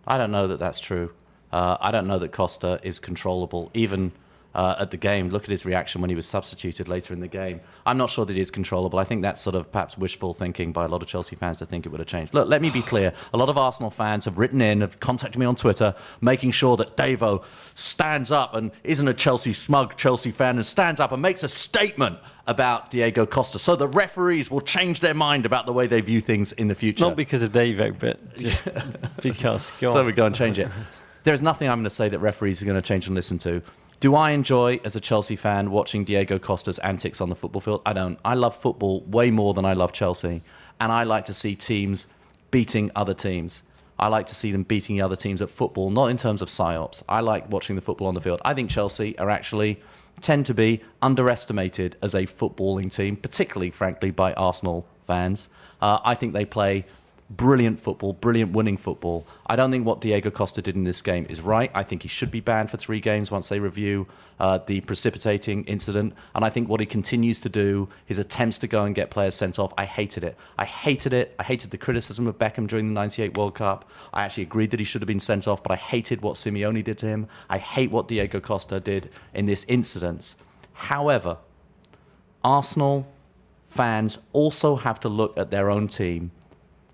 I don't know that that's true. I don't know that Costa is controllable, even at the game. Look at his reaction when he was substituted later in the game. I'm not sure that he is controllable. I think that's sort of perhaps wishful thinking by a lot of Chelsea fans to think it would have changed. Look, let me be clear. A lot of Arsenal fans have written in, have contacted me on Twitter, making sure that Davo stands up and isn't a smug Chelsea fan and stands up and makes a statement about Diego Costa, so the referees will change their mind about the way they view things in the future. Not because of Davo, but just because. So we go and change it. There's nothing I'm going to say that referees are going to change and listen to. Do I enjoy, as a Chelsea fan, watching Diego Costa's antics on the football field? I don't. I love football way more than I love Chelsea, and I like to see teams beating other teams. I like to see them beating other teams at football, not in terms of psyops. I like watching the football on the field. I think Chelsea tend to be underestimated as a footballing team, particularly, frankly, by Arsenal fans. I think they play brilliant football, brilliant winning football. I don't think what Diego Costa did in this game is right. I think he should be banned for 3 games once they review the precipitating incident. And I think what he continues to do, his attempts to go and get players sent off, I hated it. I hated the criticism of Beckham during the 98 World Cup. I actually agreed that he should have been sent off, but I hated what Simeone did to him. I hate what Diego Costa did in this incident. However, Arsenal fans also have to look at their own team.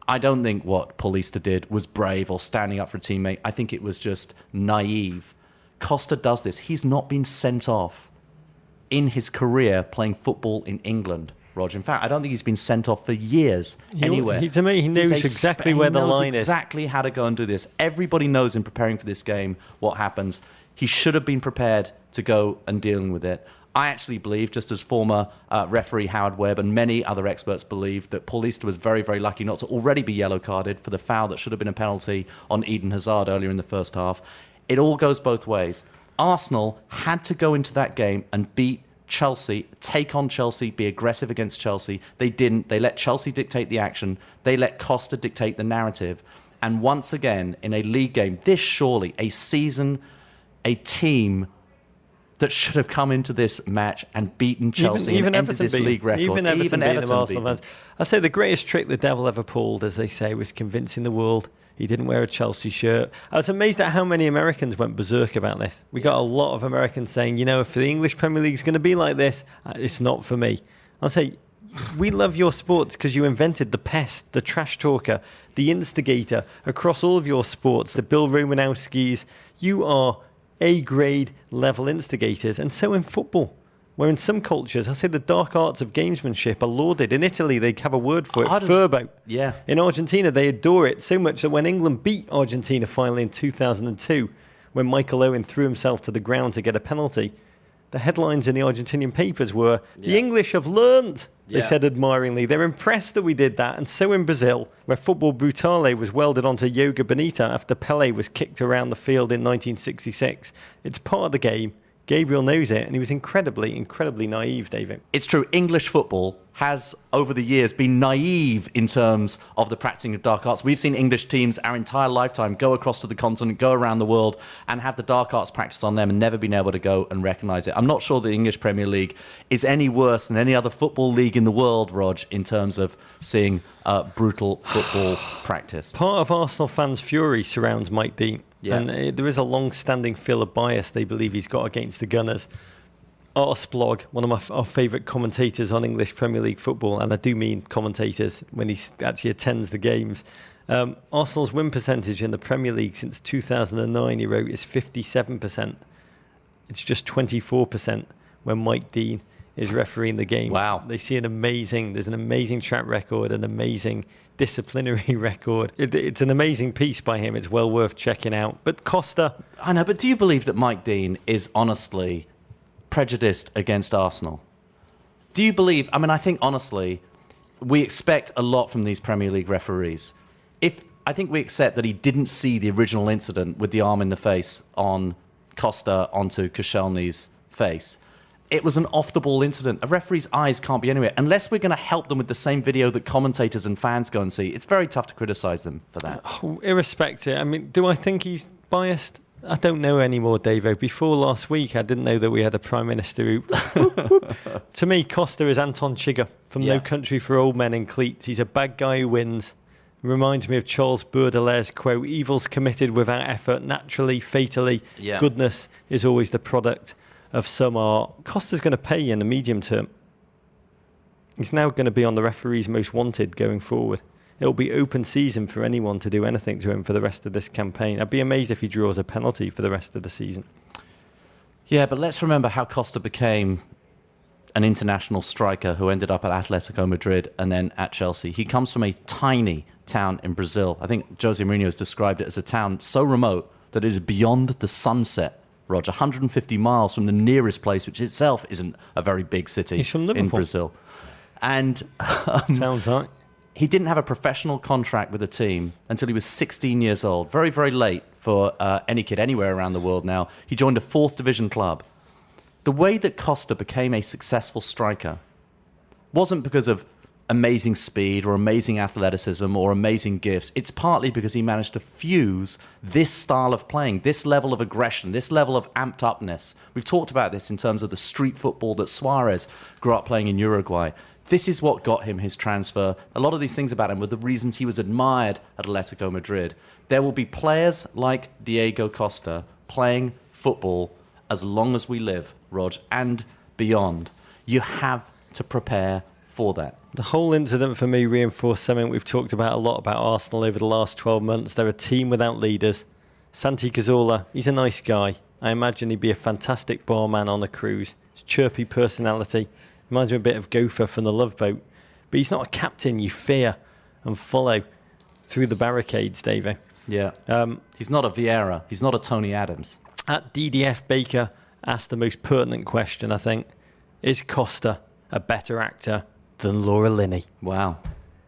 I don't think what Paulista did was brave or standing up for a teammate. I think it was just naive. Costa does this. He's not been sent off in his career playing football in England, Roger. In fact, I don't think he's been sent off for years anywhere. To me, he knows exactly where the line is. He knows exactly how to go and do this. Everybody knows in preparing for this game what happens. He should have been prepared to go and dealing with it. I actually believe, just as former referee Howard Webb and many other experts believe, that Paulista was very, very lucky not to already be yellow carded for the foul that should have been a penalty on Eden Hazard earlier in the first half. It all goes both ways. Arsenal had to go into that game and beat Chelsea, take on Chelsea, be aggressive against Chelsea. They didn't. They let Chelsea dictate the action. They let Costa dictate the narrative. And once again, in a league game, this surely a team that should have come into this match and beaten Chelsea and ended this league record. Even Everton Arsenal fans. I say the greatest trick the devil ever pulled, as they say, was convincing the world he didn't wear a Chelsea shirt. I was amazed at how many Americans went berserk about this. We got a lot of Americans saying, if the English Premier League is going to be like this, it's not for me. I'll say, we love your sports because you invented the pest, the trash talker, the instigator across all of your sports, the Bill Romanowskis. You are A-grade level instigators, and so in football, where in some cultures, I say the dark arts of gamesmanship are lauded. In Italy, they have a word for it, furbo. Yeah. In Argentina, they adore it so much that when England beat Argentina finally in 2002, when Michael Owen threw himself to the ground to get a penalty, the headlines in the Argentinian papers were, the English have learned, they said admiringly. They're impressed that we did that. And so in Brazil, where football brutale was welded onto Yoga Bonita after Pelé was kicked around the field in 1966, it's part of the game. Gabriel knows it, and he was incredibly, incredibly naive, David. It's true. English football has, over the years, been naive in terms of the practicing of dark arts. We've seen English teams our entire lifetime go across to the continent, go around the world, and have the dark arts practice on them and never been able to go and recognise it. I'm not sure the English Premier League is any worse than any other football league in the world, Rog, in terms of seeing brutal football practice. Part of Arsenal fans' fury surrounds Mike Dean. Yeah. And there is a long-standing feel of bias they believe he's got against the Gunners. Arsblog, one of our favourite commentators on English Premier League football, and I do mean commentators when he actually attends the games. Arsenal's win percentage in the Premier League since 2009, he wrote, is 57%. It's just 24% when Mike Dean is refereeing the game. Wow. They see there's an amazing track record, an amazing disciplinary record. It's an amazing piece by him. It's well worth checking out. But Costa... I know, but do you believe that Mike Dean is honestly prejudiced against Arsenal? Do you believe... I mean, I think, honestly, we expect a lot from these Premier League referees. I think we accept that he didn't see the original incident with the arm in the face on Costa onto Koscielny's face. It was an off-the-ball incident. A referee's eyes can't be anywhere. Unless we're going to help them with the same video that commentators and fans go and see, it's very tough to criticise them for that. Irrespective. I mean, do I think he's biased? I don't know anymore, Davo. Before last week, I didn't know that we had a Prime Minister who... To me, Costa is Anton Chigurh from No Country for Old Men in Cleats. He's a bad guy who wins. Reminds me of Charles Baudelaire's quote, "Evil's committed without effort, naturally, fatally. Goodness is always the product of some art." Costa's going to pay you in the medium term. He's now going to be on the referees most wanted going forward. It'll be open season for anyone to do anything to him for the rest of this campaign. I'd be amazed if he draws a penalty for the rest of the season. Yeah, but let's remember how Costa became an international striker who ended up at Atletico Madrid and then at Chelsea. He comes from a tiny town in Brazil. I think Jose Mourinho has described it as a town so remote that it is beyond the sunset. Roger, 150 miles from the nearest place, which itself isn't a very big city. He's from Liverpool. In Brazil. And sounds like he didn't have a professional contract with a team until he was 16 years old. Very, very late for any kid anywhere around the world now. He joined a 4th division club. The way that Costa became a successful striker wasn't because of amazing speed or amazing athleticism or amazing gifts. It's partly because he managed to fuse this style of playing, this level of aggression, this level of amped upness. We've talked about this in terms of the street football that Suarez grew up playing in Uruguay. This is what got him his transfer. A lot of these things about him were the reasons he was admired at Atletico Madrid. There will be players like Diego Costa playing football as long as we live, Rog, and beyond. You have to prepare for that. The whole incident for me reinforced something we've talked about a lot about Arsenal over the last 12 months. They're a team without leaders. Santi Cazorla, he's a nice guy. I imagine he'd be a fantastic barman on a cruise. His chirpy personality reminds me a bit of Gopher from The Love Boat. But he's not a captain you fear and follow through the barricades, Davey. Yeah. He's not a Vieira. He's not a Tony Adams. At DDF Baker asked the most pertinent question, I think. Is Costa a better actor than Laura Linney? Wow.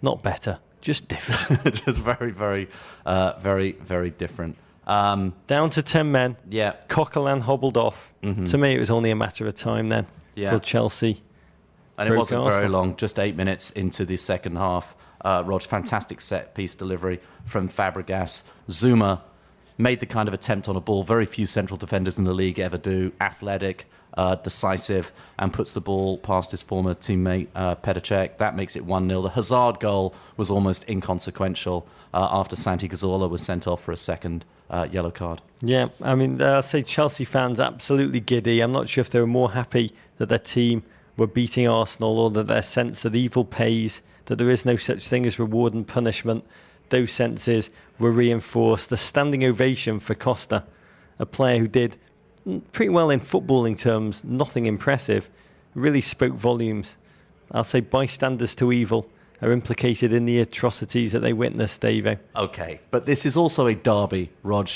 Not better, just different. Just very, very, very different. Down to 10 men. Yeah. Coquelin hobbled off. Mm-hmm. To me, it was only a matter of time then. Yeah. Till Chelsea. And it wasn't very long, just 8 minutes into the second half. Rog, fantastic set-piece delivery from Fabregas. Zuma made the kind of attempt on a ball very few central defenders in the league ever do. Athletic, decisive, and puts the ball past his former teammate, Petr Cech. That makes it 1-0. The Hazard goal was almost inconsequential after Santi Cazorla was sent off for a second yellow card. Yeah, I mean, I'll say Chelsea fans absolutely giddy. I'm not sure if they were more happy that their team were beating Arsenal or that their sense that evil pays, that there is no such thing as reward and punishment. Those senses were reinforced. The standing ovation for Costa, a player who did pretty well in footballing terms, nothing impressive, really spoke volumes. I'll say bystanders to evil are implicated in the atrocities that they witnessed, Davey. Okay, but this is also a derby, Rog.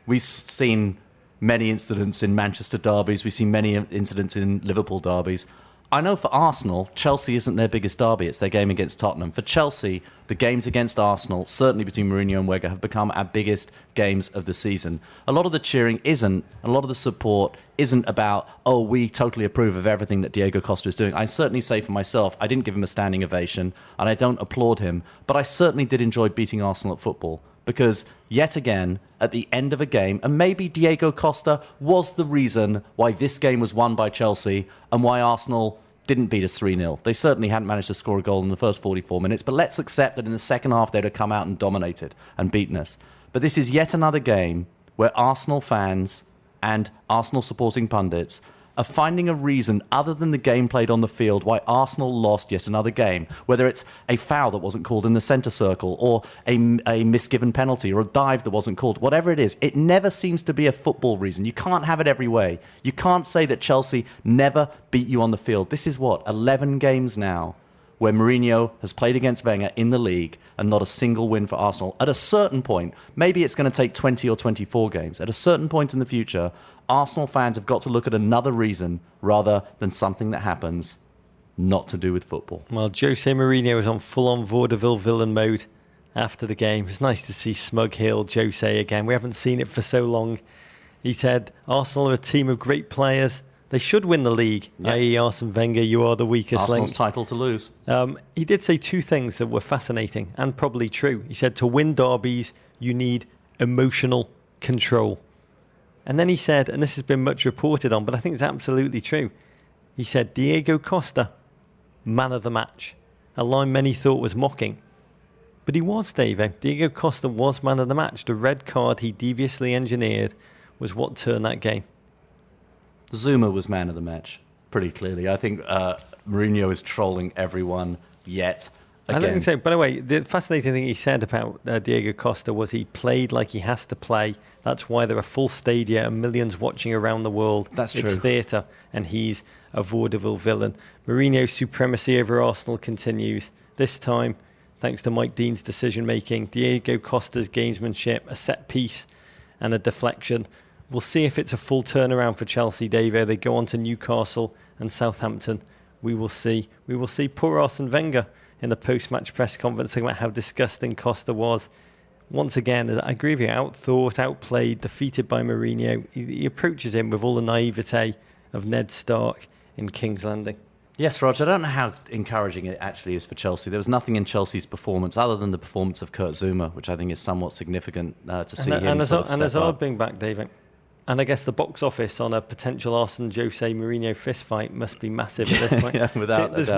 We've seen many incidents in Manchester derbies. We've seen many incidents in Liverpool derbies. I know for Arsenal, Chelsea isn't their biggest derby. It's their game against Tottenham. For Chelsea, the games against Arsenal, certainly between Mourinho and Wenger, have become our biggest games of the season. A lot of the cheering isn't, a lot of the support isn't about, oh, we totally approve of everything that Diego Costa is doing. I certainly say for myself, I didn't give him a standing ovation, and I don't applaud him, but I certainly did enjoy beating Arsenal at football. Because, yet again, at the end of a game, and maybe Diego Costa was the reason why this game was won by Chelsea and why Arsenal didn't beat us 3-0. They certainly hadn't managed to score a goal in the first 44 minutes, but let's accept that in the second half they'd have come out and dominated and beaten us. But this is yet another game where Arsenal fans and Arsenal supporting pundits are finding a reason other than the game played on the field why Arsenal lost yet another game, whether it's a foul that wasn't called in the centre circle or a misgiven penalty or a dive that wasn't called, whatever it is. It never seems to be a football reason. You can't have it every way. You can't say that Chelsea never beat you on the field. This is 11 games now where Mourinho has played against Wenger in the league and not a single win for Arsenal. At a certain point, maybe it's going to take 20 or 24 games. At a certain point in the future, Arsenal fans have got to look at another reason rather than something that happens not to do with football. Well, Jose Mourinho was on full-on vaudeville villain mode after the game. It's nice to see smug-heeled Jose again. We haven't seen it for so long. He said, Arsenal are a team of great players. They should win the league, i.e. Arsene Wenger, you are the weakest link. Arsenal's title to lose. He did say two things that were fascinating and probably true. He said to win derbies, you need emotional control. And then he said, and this has been much reported on, but I think it's absolutely true. He said, Diego Costa, man of the match. A line many thought was mocking. But he was, Davo. Diego Costa was man of the match. The red card he deviously engineered was what turned that game. Zuma was man of the match, pretty clearly. I think Mourinho is trolling everyone yet again. I don't think so. By the way, the fascinating thing he said about Diego Costa was he played like he has to play. That's why there are full stadia and millions watching around the world. That's true. It's theatre, and he's a vaudeville villain. Mourinho's supremacy over Arsenal continues. This time, thanks to Mike Dean's decision-making, Diego Costa's gamesmanship, a set piece and a deflection. We'll see if it's a full turnaround for Chelsea, Davo. They go on to Newcastle and Southampton. We will see. We will see poor Arsene Wenger in the post-match press conference talking about how disgusting Costa was. Once again, I agree with you, outthought, outplayed, defeated by Mourinho. He approaches him with all the naivete of Ned Stark in King's Landing. Yes, Roger, I don't know how encouraging it actually is for Chelsea. There was nothing in Chelsea's performance other than the performance of Kurt Zuma, which I think is somewhat significant to see him sort of step up. And Hazard being back, David. And I guess the box office on a potential Arsene Jose Mourinho fist fight must be massive at this point. Yeah, without there's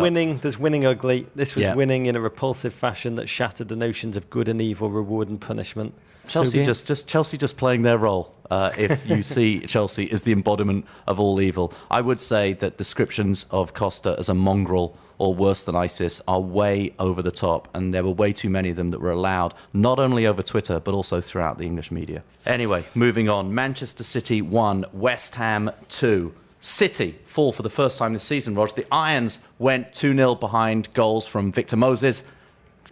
winning ugly. This was winning in a repulsive fashion that shattered the notions of good and evil, reward and punishment. Chelsea Chelsea just playing their role. If you see Chelsea as the embodiment of all evil, I would say that descriptions of Costa as a mongrel or worse than ISIS are way over the top, and there were way too many of them that were allowed, not only over Twitter, but also throughout the English media. Anyway, moving on. Manchester City 1, West Ham 2. City fall for the first time this season, Roger. The Irons went 2-0 behind goals from Victor Moses,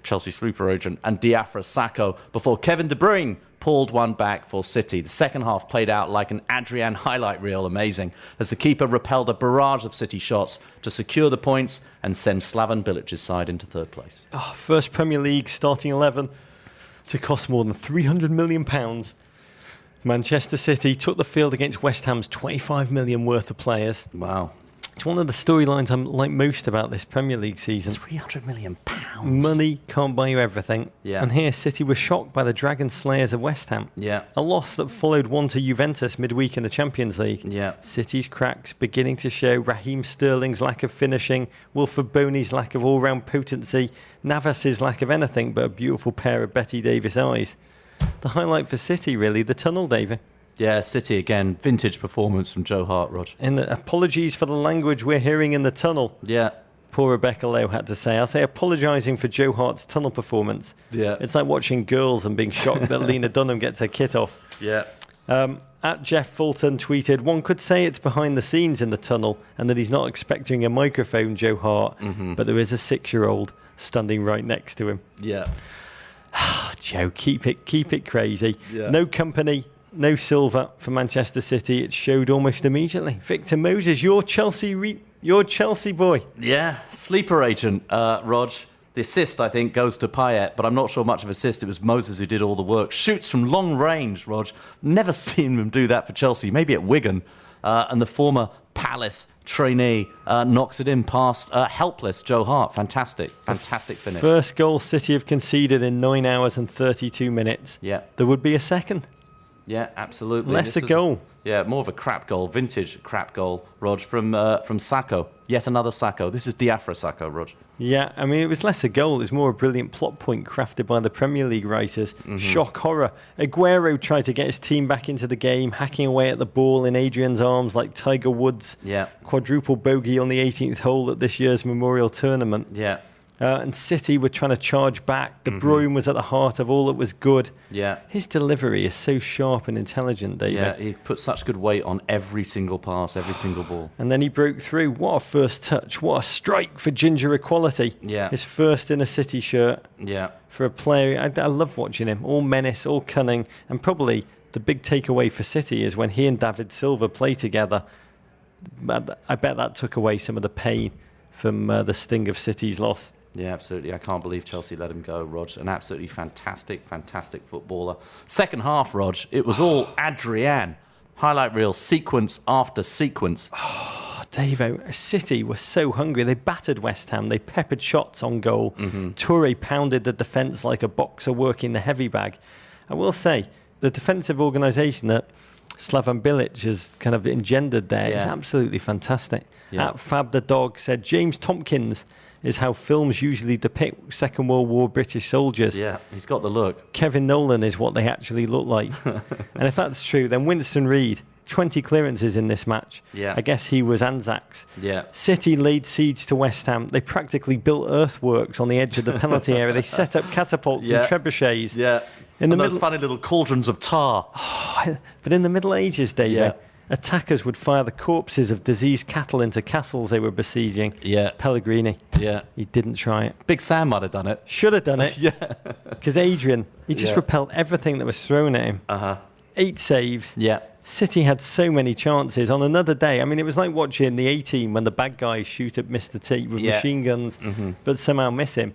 Chelsea sleeper agent, and Diafra Sakho before Kevin De Bruyne pulled one back for City. The second half played out like an Adrian highlight reel, amazing, as the keeper repelled a barrage of City shots to secure the points and send Slaven Bilic's side into third place. First Premier League starting 11 to cost more than £300 million. Manchester City took the field against West Ham's 25 million worth of players. Wow. It's one of the storylines I like most about this Premier League season. £300 million. Money can't buy you everything. Yeah. And here, City were shocked by the Dragon Slayers of West Ham. Yeah. A loss that followed one to Juventus midweek in the Champions League. Yeah. City's cracks beginning to show. Raheem Sterling's lack of finishing, Wilfred Boney's lack of all-round potency, Navas's lack of anything but a beautiful pair of Betty Davis eyes. The highlight for City, really, the tunnel, David. Yeah, City again, vintage performance from Joe Hart, Rog. And apologies for the language we're hearing in the tunnel. Yeah. Poor Rebecca Lowe had to say. I'll say apologising for Joe Hart's tunnel performance. Yeah. It's like watching girls and being shocked that Lena Dunham gets her kit off. Yeah. At Jeff Fulton tweeted, one could say it's behind the scenes in the tunnel and that he's not expecting a microphone, Joe Hart, but there is a 6-year-old standing right next to him. Yeah. Joe, keep it crazy. Yeah. No company, No Silva for Manchester City. It showed almost immediately. Victor Moses, your Chelsea boy. Yeah, sleeper agent, Rog. The assist, I think, goes to Payet, but I'm not sure much of assist. It was Moses who did all the work. Shoots from long range, Rog. Never seen him do that for Chelsea. Maybe at Wigan. And the former Palace trainee knocks it in past helpless Joe Hart. Fantastic finish. First goal City have conceded in 9 hours and 32 minutes. Yeah. There would be a second. Yeah, absolutely. Less a goal. Yeah, more of a crap goal, vintage crap goal, Rog, from Sacco. Yet another Sacco. This is Diafra Sacco, Rog. Yeah, I mean, it was less a goal. It was more a brilliant plot point crafted by the Premier League writers. Mm-hmm. Shock horror. Aguero tried to get his team back into the game, hacking away at the ball in Adrian's arms like Tiger Woods. Yeah. Quadruple bogey on the 18th hole at this year's Memorial Tournament. Yeah. And City were trying to charge back. De Bruyne was at the heart of all that was good. Yeah. His delivery is so sharp and intelligent, David. Yeah, he put such good weight on every single pass, every single ball. And then he broke through. What a first touch. What a strike for ginger equality. Yeah. His first in a City shirt. Yeah. For a player, I love watching him. All menace, all cunning. And probably the big takeaway for City is when he and David Silva play together, I bet that took away some of the pain from the sting of City's loss. Yeah, absolutely. I can't believe Chelsea let him go, Rog. An absolutely fantastic footballer. Second half, Rog, it was all Adrian. Highlight reel, sequence after sequence. Oh, Davo, City were so hungry. They battered West Ham. They peppered shots on goal. Mm-hmm. Toure pounded the defence like a boxer working the heavy bag. I will say, the defensive organisation that Slaven Bilic has kind of engendered there is absolutely fantastic. Yeah. Fab the Dog said, James Tompkins is how films usually depict Second World War British soldiers. Yeah, he's got the look. Kevin Nolan is what they actually look like. And if that's true, then Winston Reid, 20 clearances in this match. Yeah. I guess he was Anzacs. Yeah. City laid siege to West Ham. They practically built earthworks on the edge of the penalty area. They set up catapults and trebuchets. Yeah. In the those funny little cauldrons of tar. But in the Middle Ages, David, Yeah. attackers would fire the corpses of diseased cattle into castles they were besieging. Yeah. Pellegrini. Yeah. He didn't try it. Big Sam might have done it. Should have done it. Yeah. Because Adrian, he just repelled everything that was thrown at him. 8 saves. Yeah. City had so many chances on another day. I mean, it was like watching the A-Team when the bad guys shoot at Mr. T with machine guns, but somehow miss him.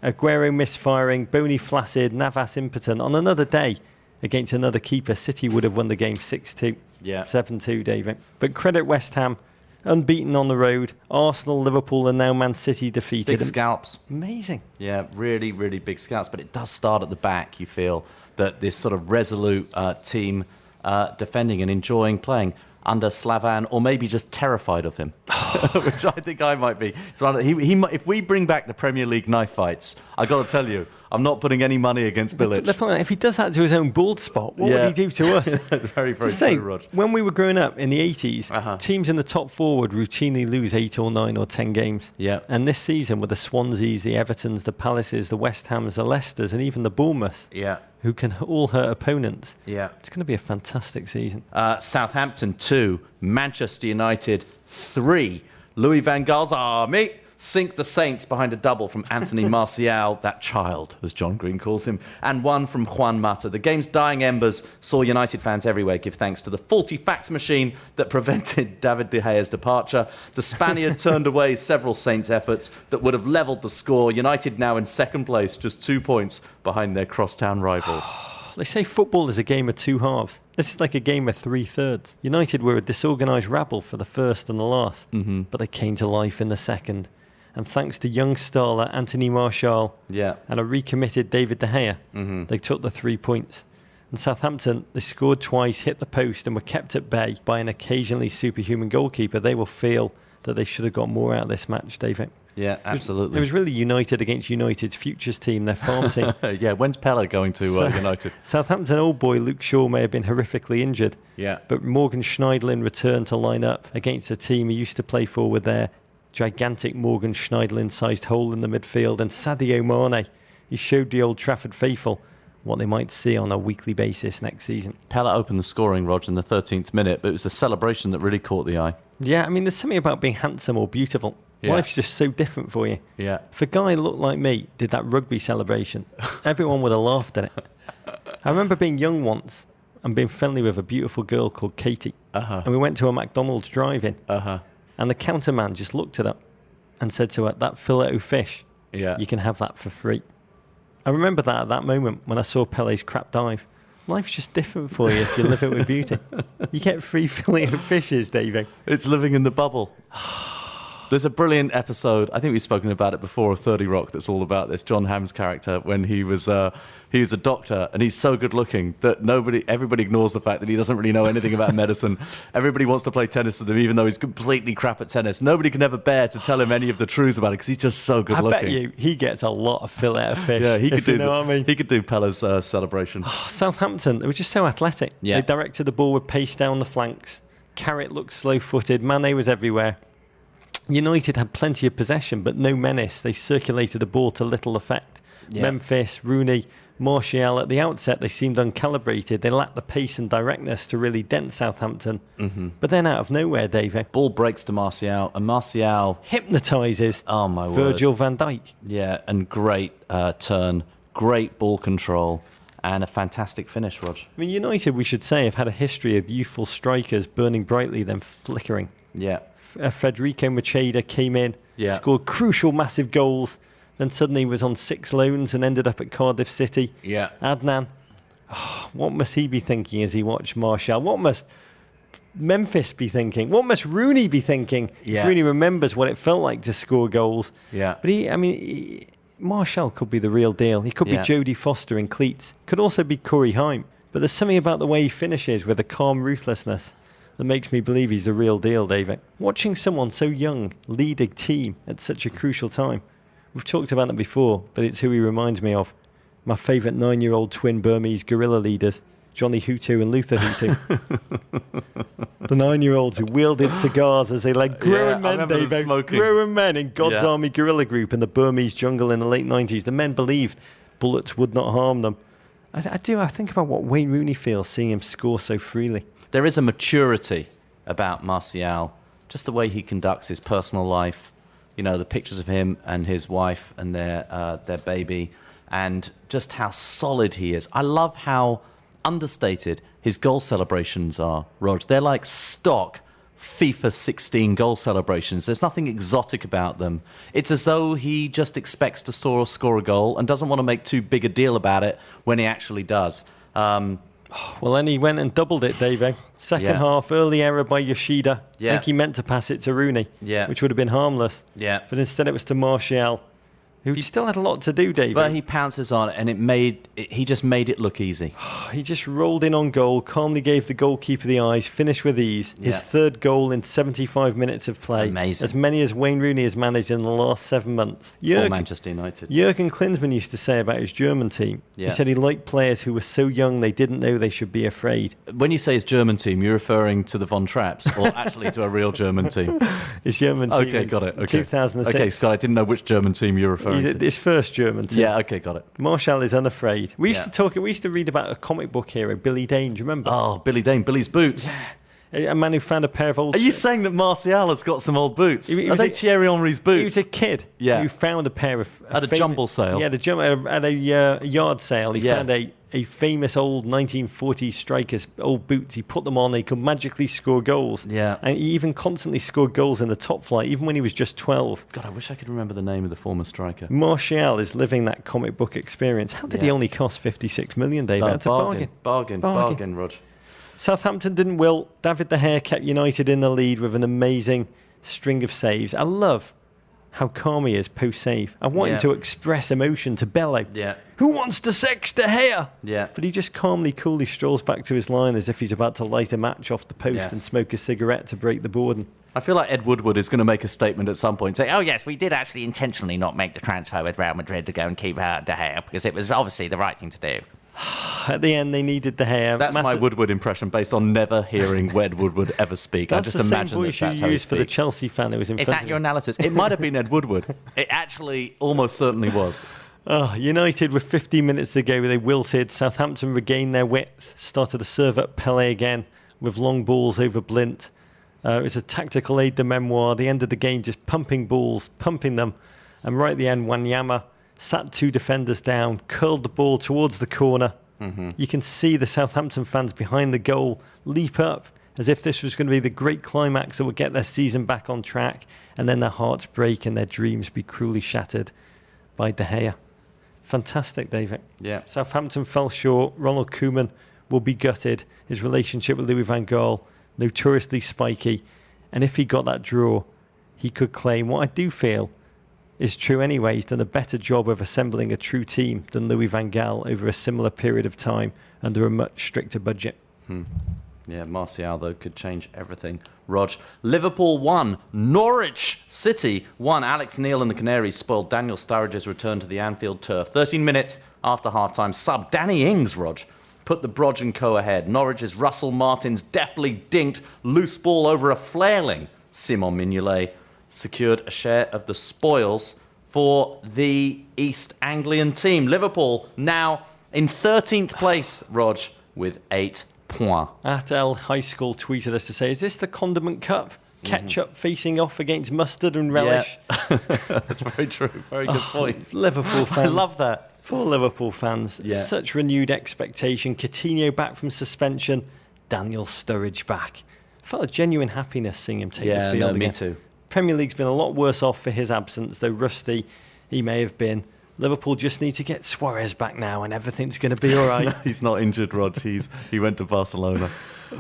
Aguero misfiring, Boney flaccid, Navas impotent. On another day, against another keeper, City would have won the game 6-2. Yeah. 7-2, David. But credit West Ham, unbeaten on the road. Arsenal, Liverpool, and now Man City defeated. Big scalps. Amazing. Yeah, really, really big scalps. But it does start at the back, you feel, that this sort of resolute team defending and enjoying playing under Slaven, or maybe just terrified of him, which I think I might be. So if we bring back the Premier League knife fights, I got to tell you, I'm not putting any money against Bilic. If he does that to his own bald spot, what would he do to us? Very, very true, Rog. When we were growing up in the 80s, teams in the top 4 would routinely lose 8 or 9 or 10 games. Yeah. And this season, with the Swanseas, the Evertons, the Palaces, the West Hams, the Leicesters, and even the Bournemouths, who can all hurt opponents, it's going to be a fantastic season. Southampton 2, Manchester United 3. Louis van Gaal's army sink the Saints behind a double from Anthony Martial, that child, as John Green calls him, and one from Juan Mata. The game's dying embers saw United fans everywhere give thanks to the faulty fax machine that prevented David De Gea's departure. The Spaniard turned away several Saints efforts that would have levelled the score. United now in second place, just 2 points behind their crosstown rivals. They say football is a game of 2 halves. This is like a game of 3/3. United were a disorganised rabble for the first and the last, but they came to life in the second. And thanks to young starler Anthony Martial and a recommitted David De Gea, they took the 3 points. And Southampton, they scored twice, hit the post, and were kept at bay by an occasionally superhuman goalkeeper. They will feel that they should have got more out of this match, David. Yeah, absolutely. It was really United against United's futures team, their farm team. Yeah, when's Pella going to United? Southampton old boy Luke Shaw may have been horrifically injured. Yeah. But Morgan Schneidlin returned to line up against the team he used to play for with their gigantic Morgan Schneidlin-sized hole in the midfield. And Sadio Mane, he showed the Old Trafford faithful what they might see on a weekly basis next season. Pella opened the scoring, Rog, in the 13th minute, but it was the celebration that really caught the eye. Yeah, I mean, there's something about being handsome or beautiful. Yeah. Life's just so different for you. Yeah. If a guy looked like me did that rugby celebration, everyone would have laughed at it. I remember being young once, and being friendly with a beautiful girl called Katie. And we went to a McDonald's drive-in. And the counterman just looked at her and said to her, that fillet of fish, you can have that for free. I remember that at that moment when I saw Pele's crap dive. Life's just different for you if you live it with beauty. You get free fillet of fishes, Davey. It's living in the bubble. There's a brilliant episode, I think we've spoken about it before, of 30 Rock, that's all about this. John Hamm's character, when he was a doctor, and he's so good looking that everybody ignores the fact that he doesn't really know anything about medicine. Everybody wants to play tennis with him, even though he's completely crap at tennis. Nobody can ever bear to tell him any of the truths about it because he's just so good looking. I bet you he gets a lot of fillet of fish. Yeah, he could do. You know what I mean? He could do Pele's celebration. Southampton, they were just so athletic. Yeah. They directed the ball with pace down the flanks. Carrot looked slow-footed. Mane was everywhere. United had plenty of possession, but no menace. They circulated the ball to little effect. Yeah. Memphis, Rooney, Martial, at the outset, they seemed uncalibrated. They lacked the pace and directness to really dent Southampton. But then out of nowhere, David. Ball breaks to Martial, and Martial hypnotises Virgil van Dijk. Yeah, and great turn, great ball control, and a fantastic finish, Rog. I mean, United, we should say, have had a history of youthful strikers burning brightly, then flickering. Yeah. Federico Macheda came in, scored crucial, massive goals, then suddenly was on 6 loans and ended up at Cardiff City. Yeah. Adnan, what must he be thinking as he watched Martial? What must Memphis be thinking? What must Rooney be thinking if Rooney remembers what it felt like to score goals? Yeah. But Martial could be the real deal. He could be Jodie Foster in cleats. Could also be Corey Haim. But there's something about the way he finishes with a calm ruthlessness that makes me believe he's the real deal, David. Watching someone so young lead a team at such a crucial time. We've talked about it before, but it's who he reminds me of. My favourite 9-year-old twin Burmese guerrilla leaders, Johnny Hutu and Luther Hutu. The 9-year-olds who wielded cigars as they led grown men, David. Grown men in God's Army guerrilla group in the Burmese jungle in the late 90s. The men believed bullets would not harm them. I think about what Wayne Rooney feels seeing him score so freely. There is a maturity about Martial, just the way he conducts his personal life. You know, the pictures of him and his wife and their baby, and just how solid he is. I love how understated his goal celebrations are, Rog. They're like stock FIFA 16 goal celebrations. There's nothing exotic about them. It's as though he just expects to score a goal and doesn't want to make too big a deal about it when he actually does. Well, then he went and doubled it, Dave. Second half, early error by Yoshida. I think he meant to pass it to Rooney, which would have been harmless. Yeah. But instead it was to Martial, who still had a lot to do, Dave. But he pounces on it, and he just made it look easy. He just rolled in on goal, calmly gave the goalkeeper the eyes, finished with ease. His third goal in 75 minutes of play. Amazing. As many as Wayne Rooney has managed in the last 7 months. For Manchester United. Jurgen Klinsmann used to say about his German team, he said he liked players who were so young they didn't know they should be afraid. When you say his German team, you're referring to the Von Trapps, or actually to a real German team? His German team. Okay, got it. Okay. 2006. Okay, Scott, I didn't know which German team you're referring to. His first German team. Yeah, okay, got it. Martial is unafraid. We used to read about a comic book hero, Billy Dane, do you remember? Oh, Billy Dane, Billy's boots. Yeah. A man who found a pair of old... Are you saying that Martial has got some old boots? Are they Thierry Henry's boots? He was a kid who found a pair of... At a jumble sale? Yeah, at a yard sale. He found a famous old 1940s striker's old boots. He put them on, they could magically score goals. Yeah. And he even constantly scored goals in the top flight, even when he was just 12. God, I wish I could remember the name of the former striker. Martial is living that comic book experience. How did he only cost 56 million, David? That's a bargain. Bargain, Rog. Southampton didn't wilt. David De Gea kept United in the lead with an amazing string of saves. I love how calm he is post-save. I want him to express emotion, to bellow. Yeah. Who wants to sex De Gea? Yeah. But he just coolly strolls back to his line as if he's about to light a match off the post and smoke a cigarette to break the boredom. I feel like Ed Woodward is going to make a statement at some point, say, oh yes, we did actually intentionally not make the transfer with Real Madrid to go and keep De Gea, because it was obviously the right thing to do. At the end, they needed De Gea. That's my Woodward impression based on never hearing Ed Woodward ever speak. I just imagine that's the same voice you used for the Chelsea fan who was in front of you. Is that your analysis? It might have been Ed Woodward. It actually almost certainly was. United with 15 minutes to go, they wilted. Southampton regained their width, started to serve up Pele again with long balls over Blint. It was a tactical aide de memoire. The end of the game, just pumping balls, pumping them. And right at the end, Wanyama sat 2 defenders down, curled the ball towards the corner, You can see the Southampton fans behind the goal leap up as if this was going to be the great climax that would get their season back on track, and then their hearts break and their dreams be cruelly shattered by De Gea. Fantastic, David. Yeah. Southampton fell short. Ronald Koeman will be gutted. His relationship with Louis van Gaal, notoriously spiky. And if he got that draw, he could claim what I do feel is true anyway. He's done a better job of assembling a true team than Louis van Gaal over a similar period of time under a much stricter budget. Yeah, Martial, though, could change everything. Rog, Liverpool 1, Norwich City 1. Alex Neil and the Canaries spoiled Daniel Sturridge's return to the Anfield turf. 13 minutes after half-time, sub Danny Ings, Rog, put the Brodge & Co ahead. Norwich's Russell Martins deftly dinked loose ball over a flailing Simon Mignolet, secured a share of the spoils for the East Anglian team. Liverpool now in 13th place, Rog, with 8 points. Atel High School tweeted us to say, is this the Condiment Cup? Ketchup facing off against mustard and relish? Yeah. That's very true. Very good point. Liverpool fans. I love that. For Liverpool fans, Yeah. such renewed expectation. Coutinho back from suspension. Daniel Sturridge back. Felt a genuine happiness seeing him take the field again. Me too. Premier League's been a lot worse off for his absence, though rusty he may have been. Liverpool just need to get Suarez back now and everything's going to be all right. He's not injured, Rog. He went to Barcelona.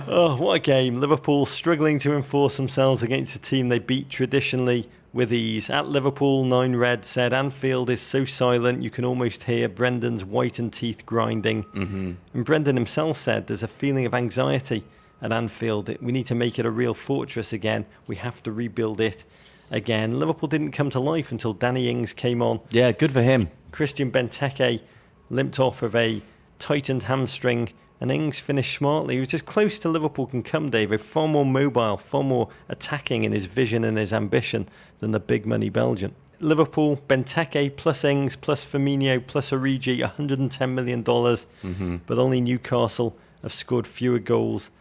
Oh, what a game. Liverpool struggling to enforce themselves against a team they beat traditionally with ease. At Liverpool, 9 Red said, Anfield is so silent you can almost hear Brendan's whitened teeth grinding. And Brendan himself said there's a feeling of anxiety at Anfield. We need to make it a real fortress again. We have to rebuild it again. Liverpool didn't come to life until Danny Ings came on. Yeah, good for him. Christian Benteke limped off of a tightened hamstring, and Ings finished smartly. He was as close to Liverpool can come, David. Far more mobile, far more attacking in his vision and his ambition than the big money Belgian. Liverpool, Benteke plus Ings plus Firmino plus Origi, $110 million. But only Newcastle have scored fewer goals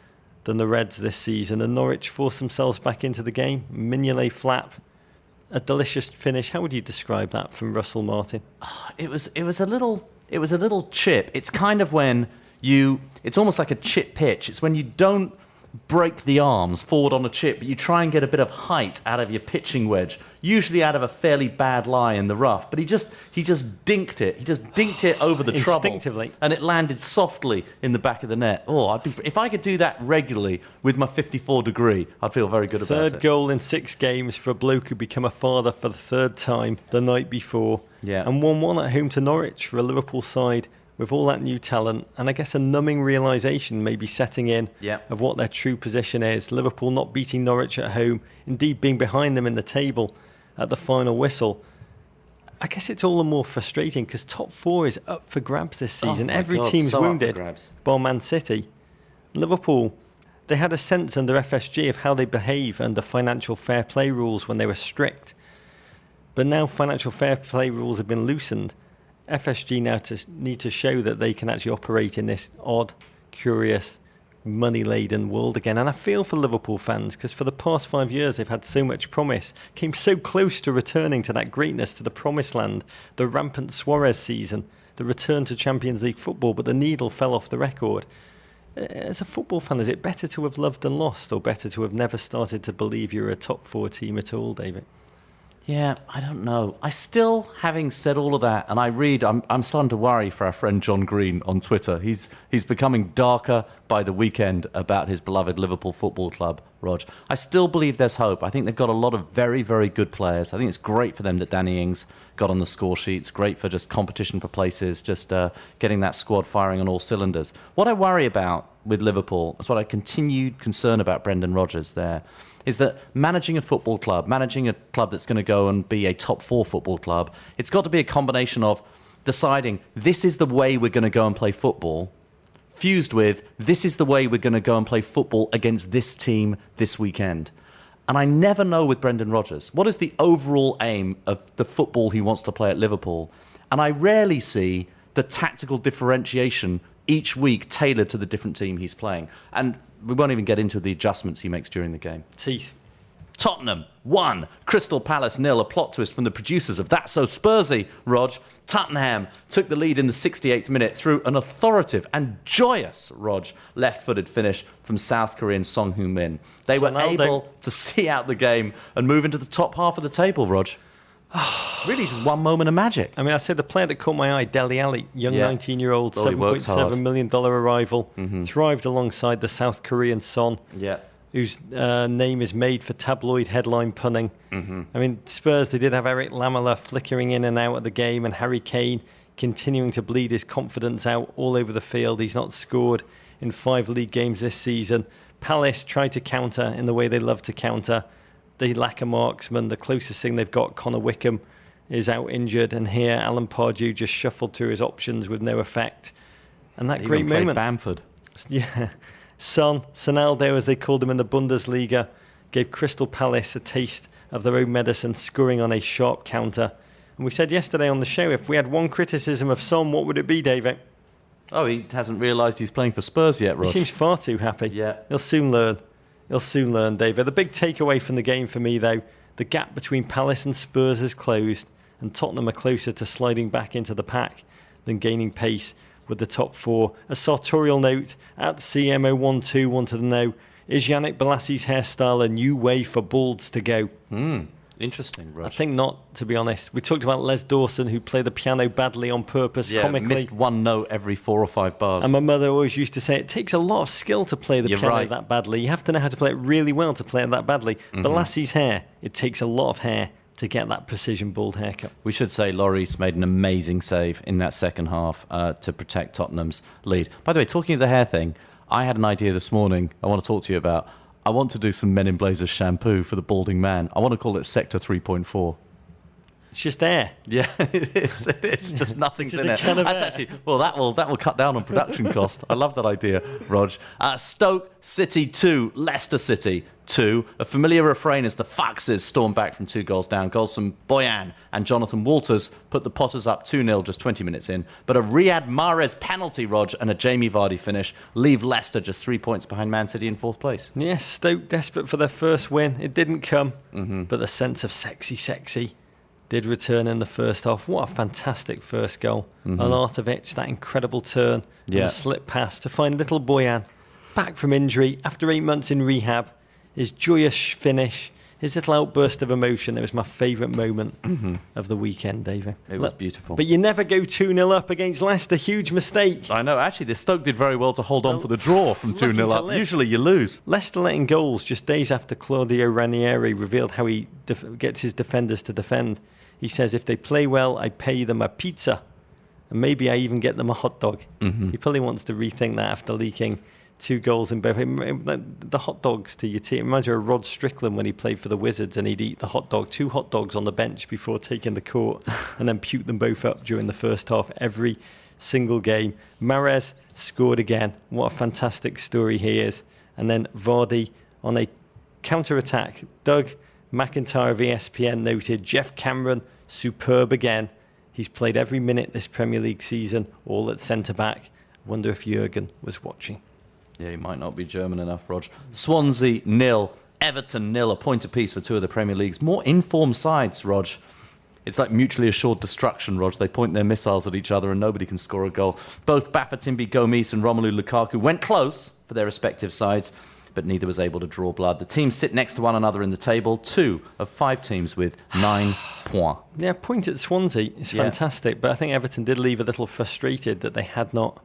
than the Reds this season, and Norwich forced themselves back into the game. Mignolet flap, a delicious finish. How would you describe that from Russell Martin? It was a little chip. It's kind of when it's almost like a chip pitch. It's when you don't break the arms forward on a chip, but you try and get a bit of height out of your pitching wedge, usually out of a fairly bad lie in the rough. But he just dinked it. He just dinked it over the trouble. Instinctively. And it landed softly in the back of the net. Oh, if I could do that regularly with my 54 degree, I'd feel very good about it. Third goal in 6 games for a bloke who became a father for the 3rd time the night before. Yeah. And 1-1 at home to Norwich for a Liverpool side with all that new talent, and I guess a numbing realisation maybe setting in of what their true position is. Liverpool not beating Norwich at home, indeed being behind them in the table at the final whistle. I guess it's all the more frustrating because top 4 is up for grabs this season. Every team's wounded, bar Man City. Liverpool, they had a sense under FSG of how they behave under financial fair play rules when they were strict. But now financial fair play rules have been loosened. FSG now need to show that they can actually operate in this odd, curious, money-laden world again. And I feel for Liverpool fans because for the past 5 years they've had so much promise, came so close to returning to that greatness, to the promised land, the rampant Suarez season, the return to Champions League football, but the needle fell off the record. As a football fan, is it better to have loved than lost, or better to have never started to believe you're a top 4 team at all, David? Yeah, I don't know. I still, having said all of that, and I'm starting to worry for our friend John Green on Twitter. He's becoming darker by the weekend about his beloved Liverpool Football Club, Rog. I still believe there's hope. I think they've got a lot of very, very good players. I think it's great for them that Danny Ings got on the score sheets. Great for just competition for places, just getting that squad firing on all cylinders. What I worry about with Liverpool, that's what I continued concern about Brendan Rodgers there, is that managing a football club, managing a club that's going to go and be a top 4 football club, it's got to be a combination of deciding this is the way we're going to go and play football, fused with this is the way we're going to go and play football against this team this weekend. And I never know with Brendan Rodgers, what is the overall aim of the football he wants to play at Liverpool? And I rarely see the tactical differentiation each week tailored to the different team he's playing. And we won't even get into the adjustments he makes during the game. Teeth. Tottenham 1, Crystal Palace 0, a plot twist from the producers of That's So Spursy, Rog. Tottenham took the lead in the 68th minute through an authoritative and joyous, left-footed finish from South Korean Song Heung-min. They were able to see out the game and move into the top half of the table, Rog. Really just one moment of magic. I mean, I said the player that caught my eye, Dele Alli, young 19-year-old, $7.7 million arrival, thrived alongside the South Korean Son, whose name is made for tabloid headline punning. I mean, Spurs, they did have Eric Lamela flickering in and out of the game, and Harry Kane continuing to bleed his confidence out all over the field. He's not scored in 5 league games this season. Palace tried to counter in the way they love to counter. They lack a marksman. The closest thing they've got, Connor Wickham, is out injured. And here, Alan Pardew just shuffled through his options with no effect. And that great moment. Bamford. Yeah. Sonaldo, as they called him in the Bundesliga, gave Crystal Palace a taste of their own medicine, scoring on a sharp counter. And we said yesterday on the show, if we had one criticism of Son, what would it be, David? Oh, he hasn't realised he's playing for Spurs yet, Rog. He seems far too happy. Yeah. He'll soon learn. He'll soon learn, David. The big takeaway from the game for me, though, the gap between Palace and Spurs has closed, and Tottenham are closer to sliding back into the pack than gaining pace with the top 4. A sartorial note at CMO12 wanted to know, is Yannick Bolassi's hairstyle a new way for balds to go? Interesting, Rog. I think not, to be honest. We talked about Les Dawson, who played the piano badly on purpose, comically. Missed one note every 4 or 5 bars. And my mother always used to say, it takes a lot of skill to play the piano that badly. You have to know how to play it really well to play it that badly. Bolassi's hair, it takes a lot of hair to get that precision bald haircut. We should say Lloris made an amazing save in that second half to protect Tottenham's lead. By the way, talking of the hair thing, I had an idea this morning I want to talk to you about. I want to do some Men in Blazers shampoo for the balding man. I want to call it Sector 3.4. It's just air. Yeah, it is. It's just nothing's in it. That's actually, well, that will cut down on production cost. I love that idea, Rog. Stoke City 2, Leicester City 2. A familiar refrain as the Foxes stormed back from 2 goals down. Goals from Boyan and Jonathan Walters put the Potters up 2-0 just 20 minutes in. But a Riyad Mahrez penalty, Rog, and a Jamie Vardy finish leave Leicester just 3 points behind Man City in 4th place. Yes, Stoke desperate for their first win. It didn't come, but the sense of sexy did return in the first half. What a fantastic first goal. Arnautovic, that incredible turn and a slip pass to find little Boyan back from injury after 8 months in rehab. His joyous finish, his little outburst of emotion. It was my favourite moment of the weekend, David. It was beautiful. But you never go 2-0 up against Leicester. Huge mistake. I know. Actually, the Stoke did very well to hold on for the draw from 2-0 up. Usually you lose. Leicester letting goals just days after Claudio Ranieri revealed how he gets his defenders to defend. He says, if they play well, I pay them a pizza. And maybe I even get them a hot dog. He probably wants to rethink that after leaking 2 goals in both. The hot dogs to your team. Reminds me of Rod Strickland when he played for the Wizards and he'd eat the hot dog, 2 hot dogs on the bench before taking the court and then puke them both up during the first half every single game. Mahrez scored again. What a fantastic story he is. And then Vardy on a counter-attack. Doug McIntyre of ESPN noted, Jeff Cameron, superb again. He's played every minute this Premier League season, all at centre-back. Wonder if Jurgen was watching. Yeah, he might not be German enough, Rog. Swansea 0, Everton 0, a point apiece for 2 of the Premier League's more informed sides, Rog. It's like mutually assured destruction, Rog. They point their missiles at each other and nobody can score a goal. Both Bafétimbi Gomis and Romelu Lukaku went close for their respective sides, but neither was able to draw blood. The teams sit next to one another in the table, 2 of 5 teams with 9 points. Yeah, point at Swansea is fantastic, but I think Everton did leave a little frustrated that they had not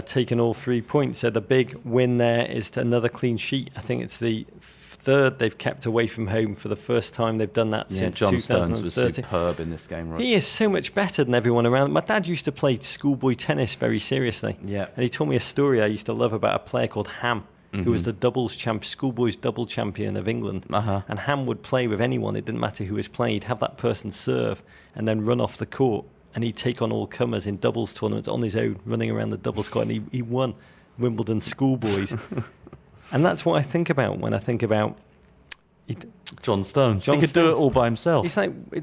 taken all 3 points. So the big win there is another clean sheet. I think it's the 3rd they've kept away from home for the first time. They've done that since 2013. John Stones was superb in this game, right? He is so much better than everyone around. My dad used to play schoolboy tennis very seriously. Yeah. And he told me a story I used to love about a player called Ham, who was the schoolboys double champion of England. And Ham would play with anyone. It didn't matter who was playing. He'd have that person serve and then run off the court. And he'd take on all comers in doubles tournaments on his own, running around the doubles court. And he won Wimbledon schoolboys. And that's what I think about when I think about John Stones. He could do it all by himself. It's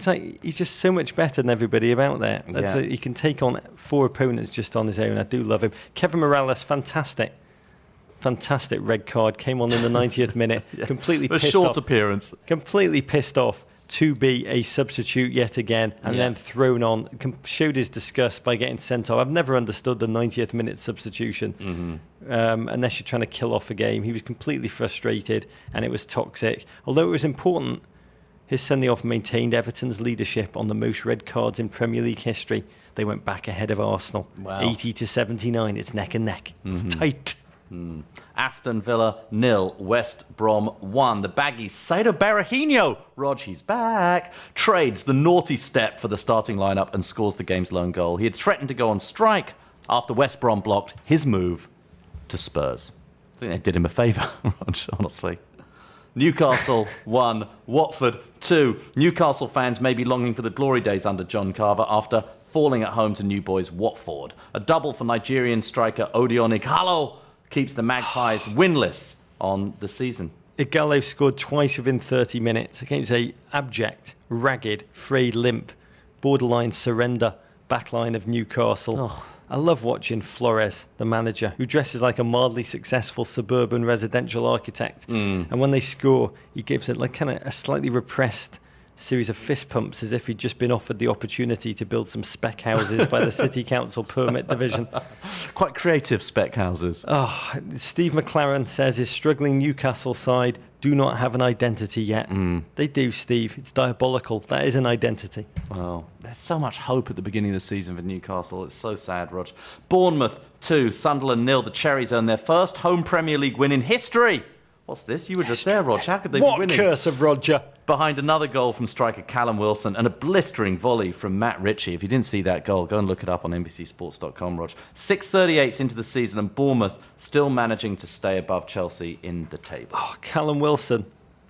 like he's just so much better than everybody about there. He can take on 4 opponents just on his own. I do love him. Kevin Morales, fantastic. fantastic red card, came on in the 90th minute, completely pissed off. A short appearance. Completely pissed off to be a substitute yet again, and then thrown on, showed his disgust by getting sent off. I've never understood the 90th minute substitution, unless you're trying to kill off a game. He was completely frustrated, and it was toxic. Although it was important, his sending off maintained Everton's leadership on the most red cards in Premier League history. They went back ahead of Arsenal, 80-79. It's neck and neck. It's tight. Aston Villa 0, West Brom 1. The Baggies, Saido Berahino, Rog, he's back, trades the naughty step for the starting lineup and scores the game's lone goal. He had threatened to go on strike after West Brom blocked his move to Spurs. I think they did him a favour, Rog, honestly. Newcastle 1, Watford 2. Newcastle fans may be longing for the glory days under John Carver after falling at home to new boys Watford. A double for Nigerian striker Odion Ighalo keeps the Magpies winless on the season. Ighalo scored twice within 30 minutes against a abject, ragged, frayed, limp, borderline surrender backline of Newcastle. I love watching Flores, the manager, who dresses like a mildly successful suburban residential architect. And when they score, he gives it like kind of a slightly repressed series of fist pumps as if he'd just been offered the opportunity to build some spec houses by the City Council Permit Division. Quite creative spec houses. Steve McLaren says his struggling Newcastle side do not have an identity yet. They do, Steve. It's diabolical. That is an identity. Oh, there's so much hope at the beginning of the season for Newcastle. It's so sad, Rog. Bournemouth 2, Sunderland 0. The Cherries earn their first home Premier League win in history. What's this? You were just there, Rog. How could they be winning? What curse of Roger? Behind another goal from striker Callum Wilson and a blistering volley from Matt Ritchie. If you didn't see that goal, go and look it up on NBCSports.com, Rog. 6:38 into the season and Bournemouth still managing to stay above Chelsea in the table. Callum Wilson.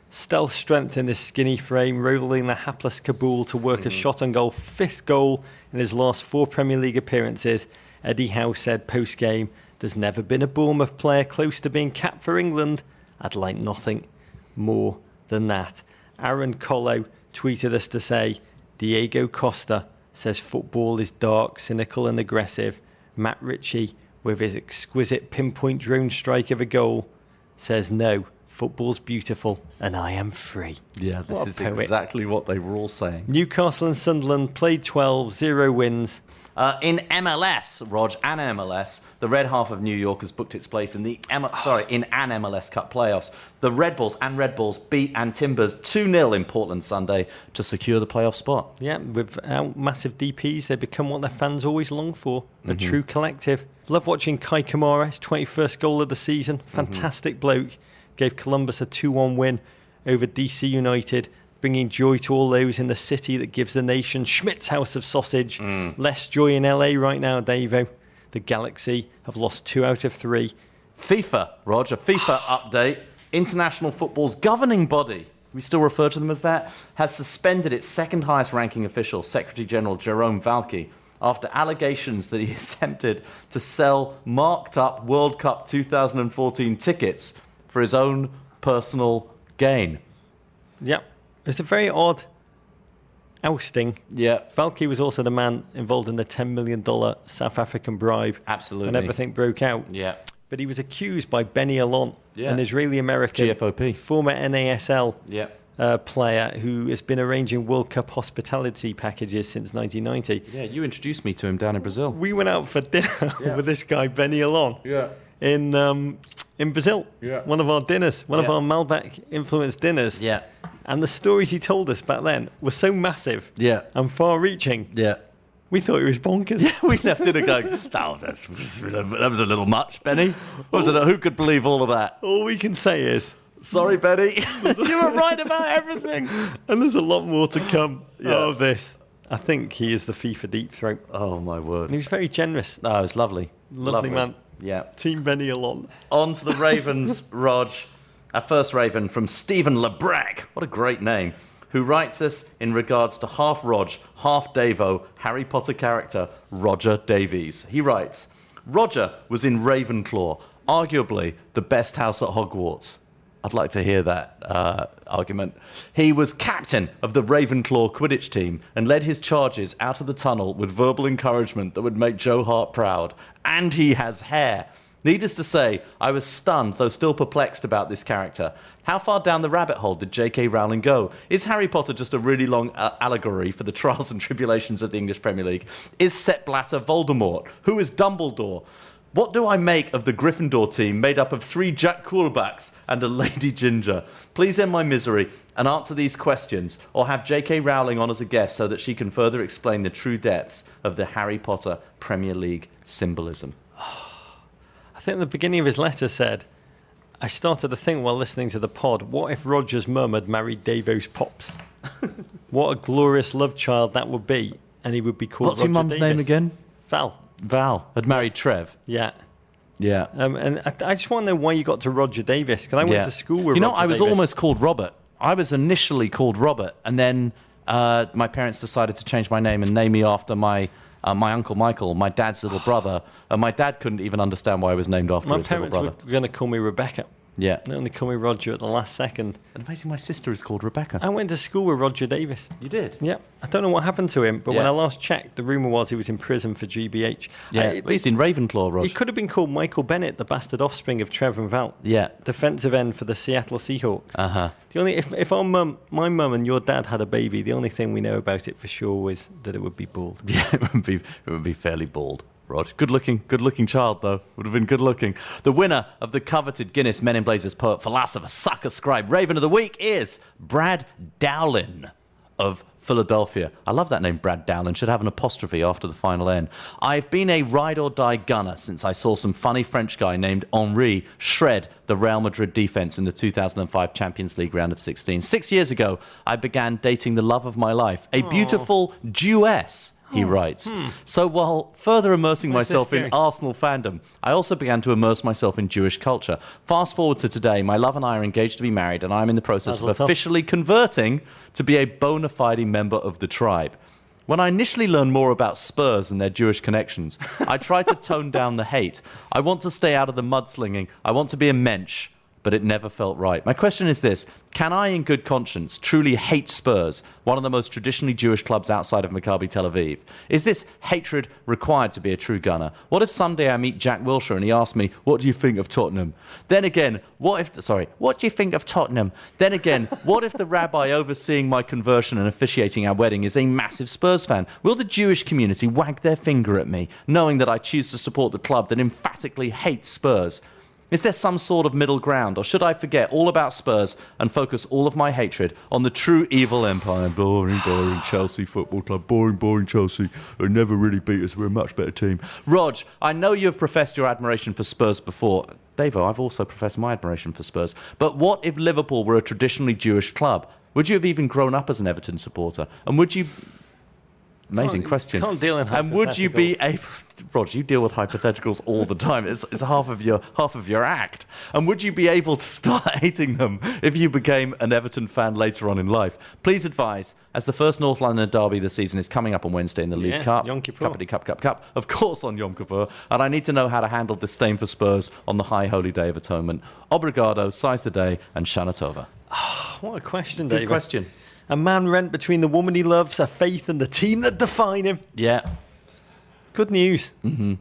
Stealth strength in his skinny frame, rolling the hapless Kabul to work a shot on goal. 5th goal in his last 4 Premier League appearances. Eddie Howe said post-game, "There's never been a Bournemouth player close to being capped for England. I'd like nothing more than that." Aaron Collo tweeted us to say, Diego Costa says football is dark, cynical and aggressive. Matt Ritchie, with his exquisite pinpoint drone strike of a goal, says no, football's beautiful and I am free. Yeah, this is exactly what they were all saying. Newcastle and Sunderland played 12, 0 wins. In MLS, Rog, and MLS, the red half of New York has booked its place in in an MLS Cup playoffs. The Red Bulls beat Timbers 2-0 in Portland Sunday to secure the playoff spot. Yeah, without massive DPs, they become what their fans always long for, a true collective. Love watching Kai Kamara's 21st goal of the season. Fantastic bloke. Gave Columbus a 2-1 win over DC United, bringing joy to all those in the city that gives the nation Schmidt's House of Sausage. Less joy in LA right now, Davo. The Galaxy have lost 2 out of 3. FIFA, Rog, a FIFA update. International football's governing body, we still refer to them as that, has suspended its second highest ranking official, Secretary General Jerome Valcke, after allegations that he attempted to sell marked up World Cup 2014 tickets for his own personal gain. Yep. It's a very odd ousting. Yeah. Valcke was also the man involved in the $10 million South African bribe. Absolutely. When everything broke out. Yeah. But he was accused by Benny Alon, an Israeli-American GFOP. former NASL player who has been arranging World Cup hospitality packages since 1990. Yeah, you introduced me to him down in Brazil. We went out for dinner with this guy, Benny Alon. Yeah. In Brazil, one of our dinners, one of our Malbec-influenced dinners. Yeah. And the stories he told us back then were so massive and far-reaching. Yeah. We thought it was bonkers. Yeah, we left dinner going, that was a little much, Benny. Who could believe all of that? All we can say is, sorry, Benny. You were right about everything. And there's a lot more to come of this. I think he is the FIFA deep throat. Oh, my word. And he was very generous. Oh, it was lovely. Lovely man. Yeah. Team Benny Alon. On to the Ravens, Rog. Our first Raven from Stephen Lebrac. What a great name. Who writes us in regards to half Rog, half Davo, Harry Potter character Roger Davies. He writes, Roger was in Ravenclaw, arguably the best house at Hogwarts. I'd like to hear that argument. He was captain of the Ravenclaw Quidditch team and led his charges out of the tunnel with verbal encouragement that would make Joe Hart proud. And he has hair. Needless to say, I was stunned, though still perplexed about this character. How far down the rabbit hole did J.K. Rowling go? Is Harry Potter just a really long allegory for the trials and tribulations of the English Premier League? Is Sepp Blatter Voldemort? Who is Dumbledore? What do I make of the Gryffindor team made up of 3 Jack Coolbacks and a Lady Ginger? Please end my misery and answer these questions, or have J.K. Rowling on as a guest so that she can further explain the true depths of the Harry Potter Premier League symbolism. I think the beginning of his letter said, I started to think while listening to the pod, what if Roger's mum had married Davo's pops? What a glorious love child that would be. And he would be called What's Roger your mum's Davis. name again? Val had married Trev. Yeah. Yeah. And I just want to know why you got to Roger Davis, because I went to school with Roger I was Davis. almost called Robert. I was initially called Robert, and then my parents decided to change my name and name me after my Uncle Michael, my dad's little brother. And my dad couldn't even understand why I was named after his little brother. My parents were going to call me Rebecca. Yeah. They only call me Roger at the last second. And amazing, my sister is called Rebecca. I went to school with Roger Davis. You did? Yeah. I don't know what happened to him, but when I last checked, the rumour was he was in prison for GBH. Yeah, he's in Ravenclaw, Roger. He could have been called Michael Bennett, the bastard offspring of Trevor and Val. Yeah. Defensive end for the Seattle Seahawks. Uh-huh. The only if my mum and your dad had a baby, the only thing we know about it for sure was that it would be bald. Yeah, it would be fairly bald. Rod. Good looking child, though. Would have been good looking. The winner of the coveted Guinness Men in Blazers Poet, Philosopher, Sucker, Scribe, Raven of the Week is Brad Dowlin of Philadelphia. I love that name, Brad Dowlin. Should have an apostrophe after the final N. I've been a ride-or-die gunner since I saw some funny French guy named Henri shred the Real Madrid defense in the 2005 Champions League round of 16. 6 years ago, I began dating the love of my life, a beautiful Jewess. He writes. So while further immersing myself in Arsenal fandom, I also began to immerse myself in Jewish culture. Fast forward to today, my love and I are engaged to be married, and I'm in the process of officially converting to be a bona fide member of the tribe. When I initially learned more about Spurs and their Jewish connections, I tried to tone down the hate. I want to stay out of the mudslinging. I want to be a mensch. But it never felt right. My question is this. Can I, in good conscience, truly hate Spurs, one of the most traditionally Jewish clubs outside of Maccabi Tel Aviv? Is this hatred required to be a true gunner? What if someday I meet Jack Wilshere and he asks me, what do you think of Tottenham? Then again, what do you think of Tottenham? Then again, what if the rabbi overseeing my conversion and officiating our wedding is a massive Spurs fan? Will the Jewish community wag their finger at me, knowing that I choose to support the club that emphatically hates Spurs? Is there some sort of middle ground, or should I forget all about Spurs and focus all of my hatred on the true evil empire? Boring Chelsea Football Club. Boring Chelsea. They never really beat us. We're a much better team. Rog, I know you have professed your admiration for Spurs before. Davo, I've also professed my admiration for Spurs. But what if Liverpool were a traditionally Jewish club? Would you have even grown up as an Everton supporter? And would you... Amazing question. Can't deal in hypotheticals. And would you be able... Rog, you deal with hypotheticals all the time. It's half of your act. And would you be able to start hating them if you became an Everton fan later on in life? Please advise, as the first North London derby this season is coming up on Wednesday in the League Cup. Yom Kippur. Cup. Of course on Yom Kippur. And I need to know how to handle disdain for Spurs on the High Holy Day of Atonement. Obrigado, size the day, and Shana Tova. What a question, David. Good question. A man rent between the woman he loves, a faith and the team that define him. Yeah. Good news. Mm-hmm.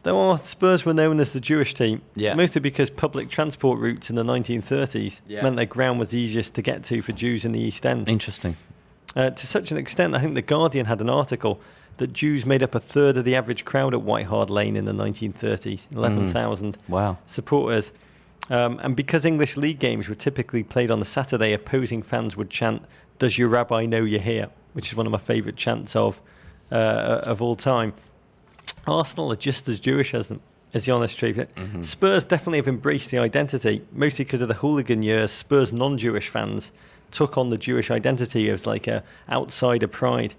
Though Spurs were known as the Jewish team, yeah. mostly because public transport routes in the 1930s meant their ground was easiest to get to for Jews in the East End. Interesting. To such an extent, I think The Guardian had an article that Jews made up a third of the average crowd at White Hart Lane in the 1930s, 11,000 supporters. And because English League games were typically played on the Saturday, opposing fans would chant, "Does your rabbi know you're here?" which is one of my favourite chants of all time. Arsenal are just as Jewish as them, is the honest truth. Mm-hmm. Spurs definitely have embraced the identity, mostly because of the hooligan years. Spurs non-Jewish fans took on the Jewish identity as like a outsider pride,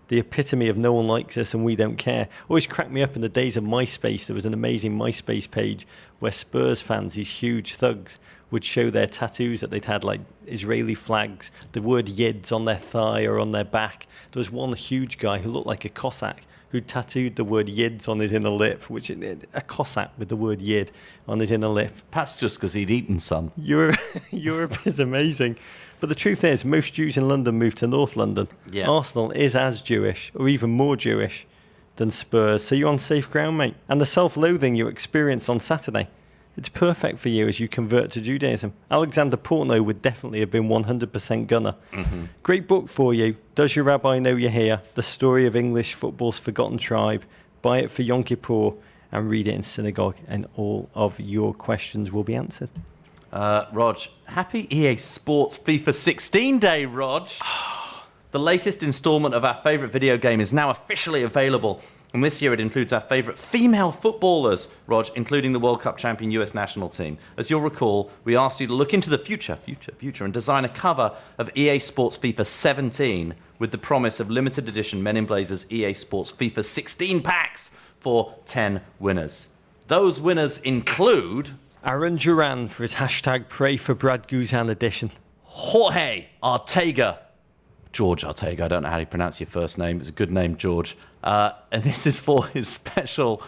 the epitome of no one likes us and we don't care. Always cracked me up in the days of MySpace. There was an amazing MySpace page where Spurs fans, these huge thugs, would show their tattoos that they'd had, like Israeli flags, the word Yids on their thigh or on their back. There was one huge guy who looked like a Cossack who tattooed the word Yids on his inner lip, which a Cossack with the word Yid on his inner lip. Perhaps just because he'd eaten some. Europe is amazing. But the truth is, most Jews in London moved to North London. Yeah. Arsenal is as Jewish, or even more Jewish, than Spurs, so you're on safe ground, mate. And the self-loathing you experienced on Saturday, it's perfect for you as you convert to Judaism. Alexander Portnoy would definitely have been 100% gunner. Great book for you. Does Your Rabbi Know You're Here? The Story of English Football's Forgotten Tribe. Buy it for Yom Kippur and read it in synagogue, and all of your questions will be answered. Rog, happy EA Sports FIFA 16 Day, Rog. The latest installment of our favourite video game is now officially available. And this year it includes our favourite female footballers, Rog, including the World Cup champion US national team. As you'll recall, we asked you to look into the future, and design a cover of EA Sports FIFA 17 with the promise of limited edition Men in Blazers EA Sports FIFA 16 packs for 10 winners. Those winners include Aaron Duran for his hashtag Pray for Brad Guzan edition. Jorge Ortega. George Ortega, I don't know how to pronounce your first name. It's a good name, George. And this is for his special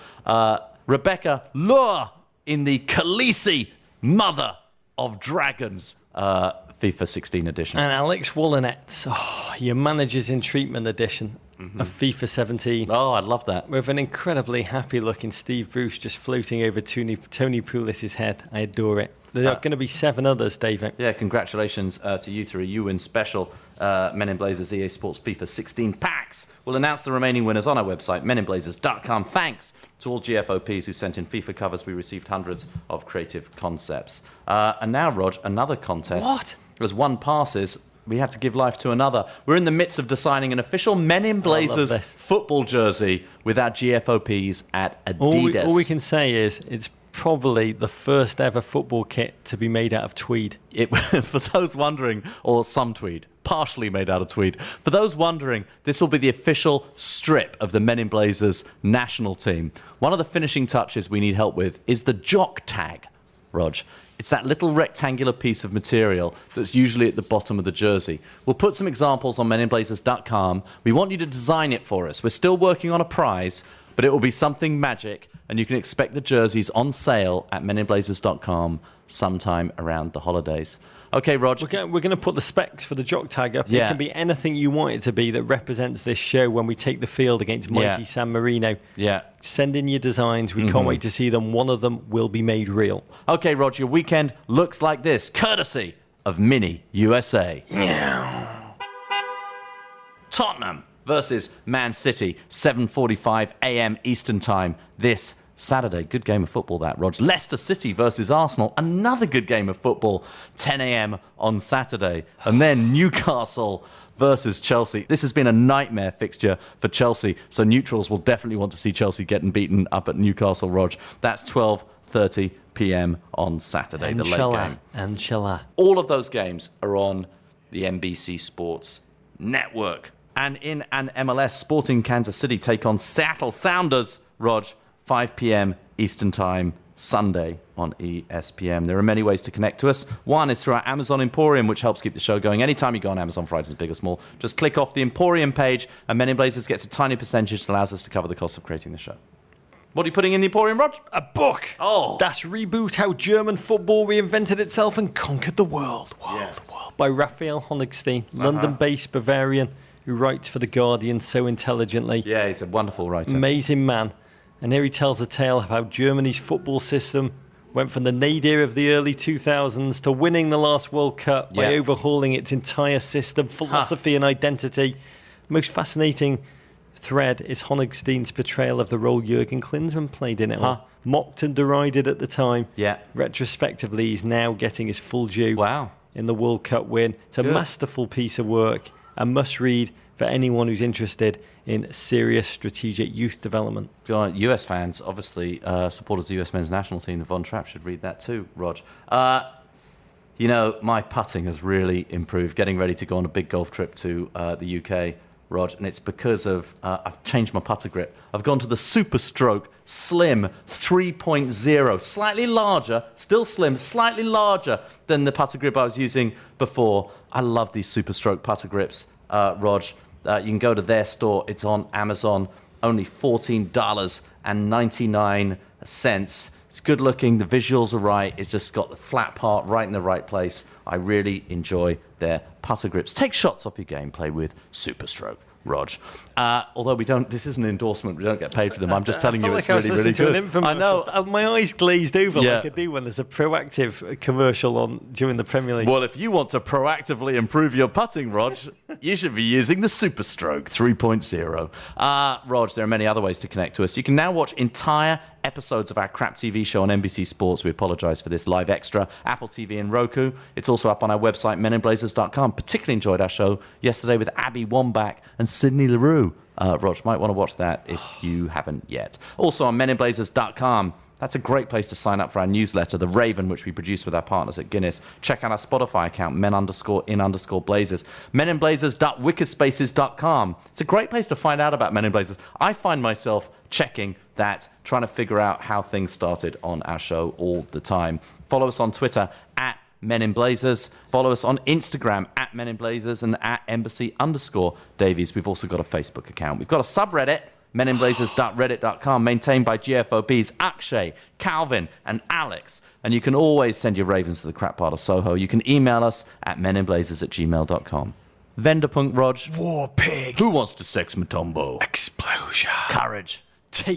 Rebecca Lure in the Khaleesi Mother of Dragons FIFA 16 edition. And Alex Wollenetz, your Managers in Treatment edition of FIFA 17. Oh, I love that. With an incredibly happy-looking Steve Bruce just floating over Tony Pulis' head. I adore it. There are going to be 7 others, David. Yeah, congratulations to you three. You win special Men in Blazers EA Sports FIFA 16 packs. We'll announce the remaining winners on our website, meninblazers.com. Thanks to all GFOPs who sent in FIFA covers. We received hundreds of creative concepts. And now, Rog, another contest. What? As one passes, we have to give life to another. We're in the midst of designing an official Men in Blazers football jersey with our GFOPs at Adidas. All we can say is it's probably the first ever football kit to be made out of tweed. For those wondering, or some tweed, partially made out of tweed. For those wondering, this will be the official strip of the Men in Blazers national team. One of the finishing touches we need help with is the jock tag, Rog. It's that little rectangular piece of material that's usually at the bottom of the jersey. We'll put some examples on meninblazers.com. We want you to design it for us. We're still working on a prize, but it will be something magic, and you can expect the jerseys on sale at meninblazers.com sometime around the holidays. Okay, Rog. We're going to put the specs for the jock tag up. Yeah. It can be anything you want it to be that represents this show when we take the field against mighty San Marino. Yeah. Send in your designs. We can't wait to see them. One of them will be made real. Okay, Rog, your weekend looks like this, courtesy of Mini USA. Tottenham versus Man City, 7:45 a.m. Eastern Time this Saturday. Good game of football, that, Rog. Leicester City versus Arsenal. Another good game of football, 10 a.m. on Saturday. And then Newcastle versus Chelsea. This has been a nightmare fixture for Chelsea, so neutrals will definitely want to see Chelsea getting beaten up at Newcastle, Rog. That's 12:30 p.m. on Saturday, the late game. Inshallah. All of those games are on the NBC Sports Network. And in an MLS, Sporting Kansas City take on Seattle Sounders, Rog, 5 p.m. Eastern Time, Sunday on ESPN. There are many ways to connect to us. One is through our Amazon Emporium, which helps keep the show going. Anytime you go on Amazon Fridays, big or small, just click off the Emporium page, and Men in Blazers gets a tiny percentage that allows us to cover the cost of creating the show. What are you putting in the Emporium, Rog? A book. Oh. Das Reboot, How German Football Reinvented Itself and Conquered the World. World. By Raphael Honigstein, London-based Bavarian, who writes for The Guardian so intelligently. Yeah, he's a wonderful writer. Amazing man. And here he tells a tale of how Germany's football system went from the nadir of the early 2000s to winning the last World Cup by overhauling its entire system, philosophy and identity. Most fascinating thread is Honigstein's portrayal of the role Jurgen Klinsmann played in it all. Mocked and derided at the time. Yeah. Retrospectively, he's now getting his full due Wow. in the World Cup win. It's a masterful piece of work, a must-read for anyone who's interested in serious strategic youth development. US fans, obviously, supporters of the US men's national team, the Von Trapp, should read that too, Rog. You know, my putting has really improved, getting ready to go on a big golf trip to the UK, Rog, and it's because of, I've changed my putter grip. I've gone to the Super Stroke Slim 3.0, slightly larger, still slim, slightly larger than the putter grip I was using before. I love these Super Stroke putter grips, Rog. You can go to their store. It's on Amazon. Only $14.99. It's good looking. The visuals are right. It's just got the flat part right in the right place. I really enjoy their putter grips. Take shots off your gameplay with Super Stroke Rog. Although this isn't an endorsement, we don't get paid for them. I'm just telling you it's like really, really good. I know. My eyes glazed over like I do when there's a Proactive commercial on during the Premier League. Well, if you want to proactively improve your putting, Rog, you should be using the Super Stroke 3.0. Rog, there are many other ways to connect to us. You can now watch entire episodes of our crap TV show on NBC Sports. We apologise for this. Live Extra, Apple TV and Roku. It's also up on our website, meninblazers.com. Particularly enjoyed our show yesterday with Abby Wambach and Sydney LaRue. Rog, might want to watch that if you haven't yet. Also on meninblazers.com. That's a great place to sign up for our newsletter, The Raven, which we produce with our partners at Guinness. Check out our Spotify account, men_in_blazers. meninblazers.wikispaces.com. It's a great place to find out about Men in Blazers. I find myself checking that, trying to figure out how things started on our show all the time. Follow us on Twitter at Men in Blazers. Follow us on Instagram at Men in Blazers and at Embassy_Davies. We've also got a Facebook account. We've got a subreddit, meninblazers.reddit.com, maintained by GFOPs Akshay, Calvin, and Alex. And you can always send your ravens to the crap part of Soho. You can email us at meninblazers@gmail.com. Venderpunk Rog. War pig. Who wants to sex Matumbo? Explosion. Courage. Take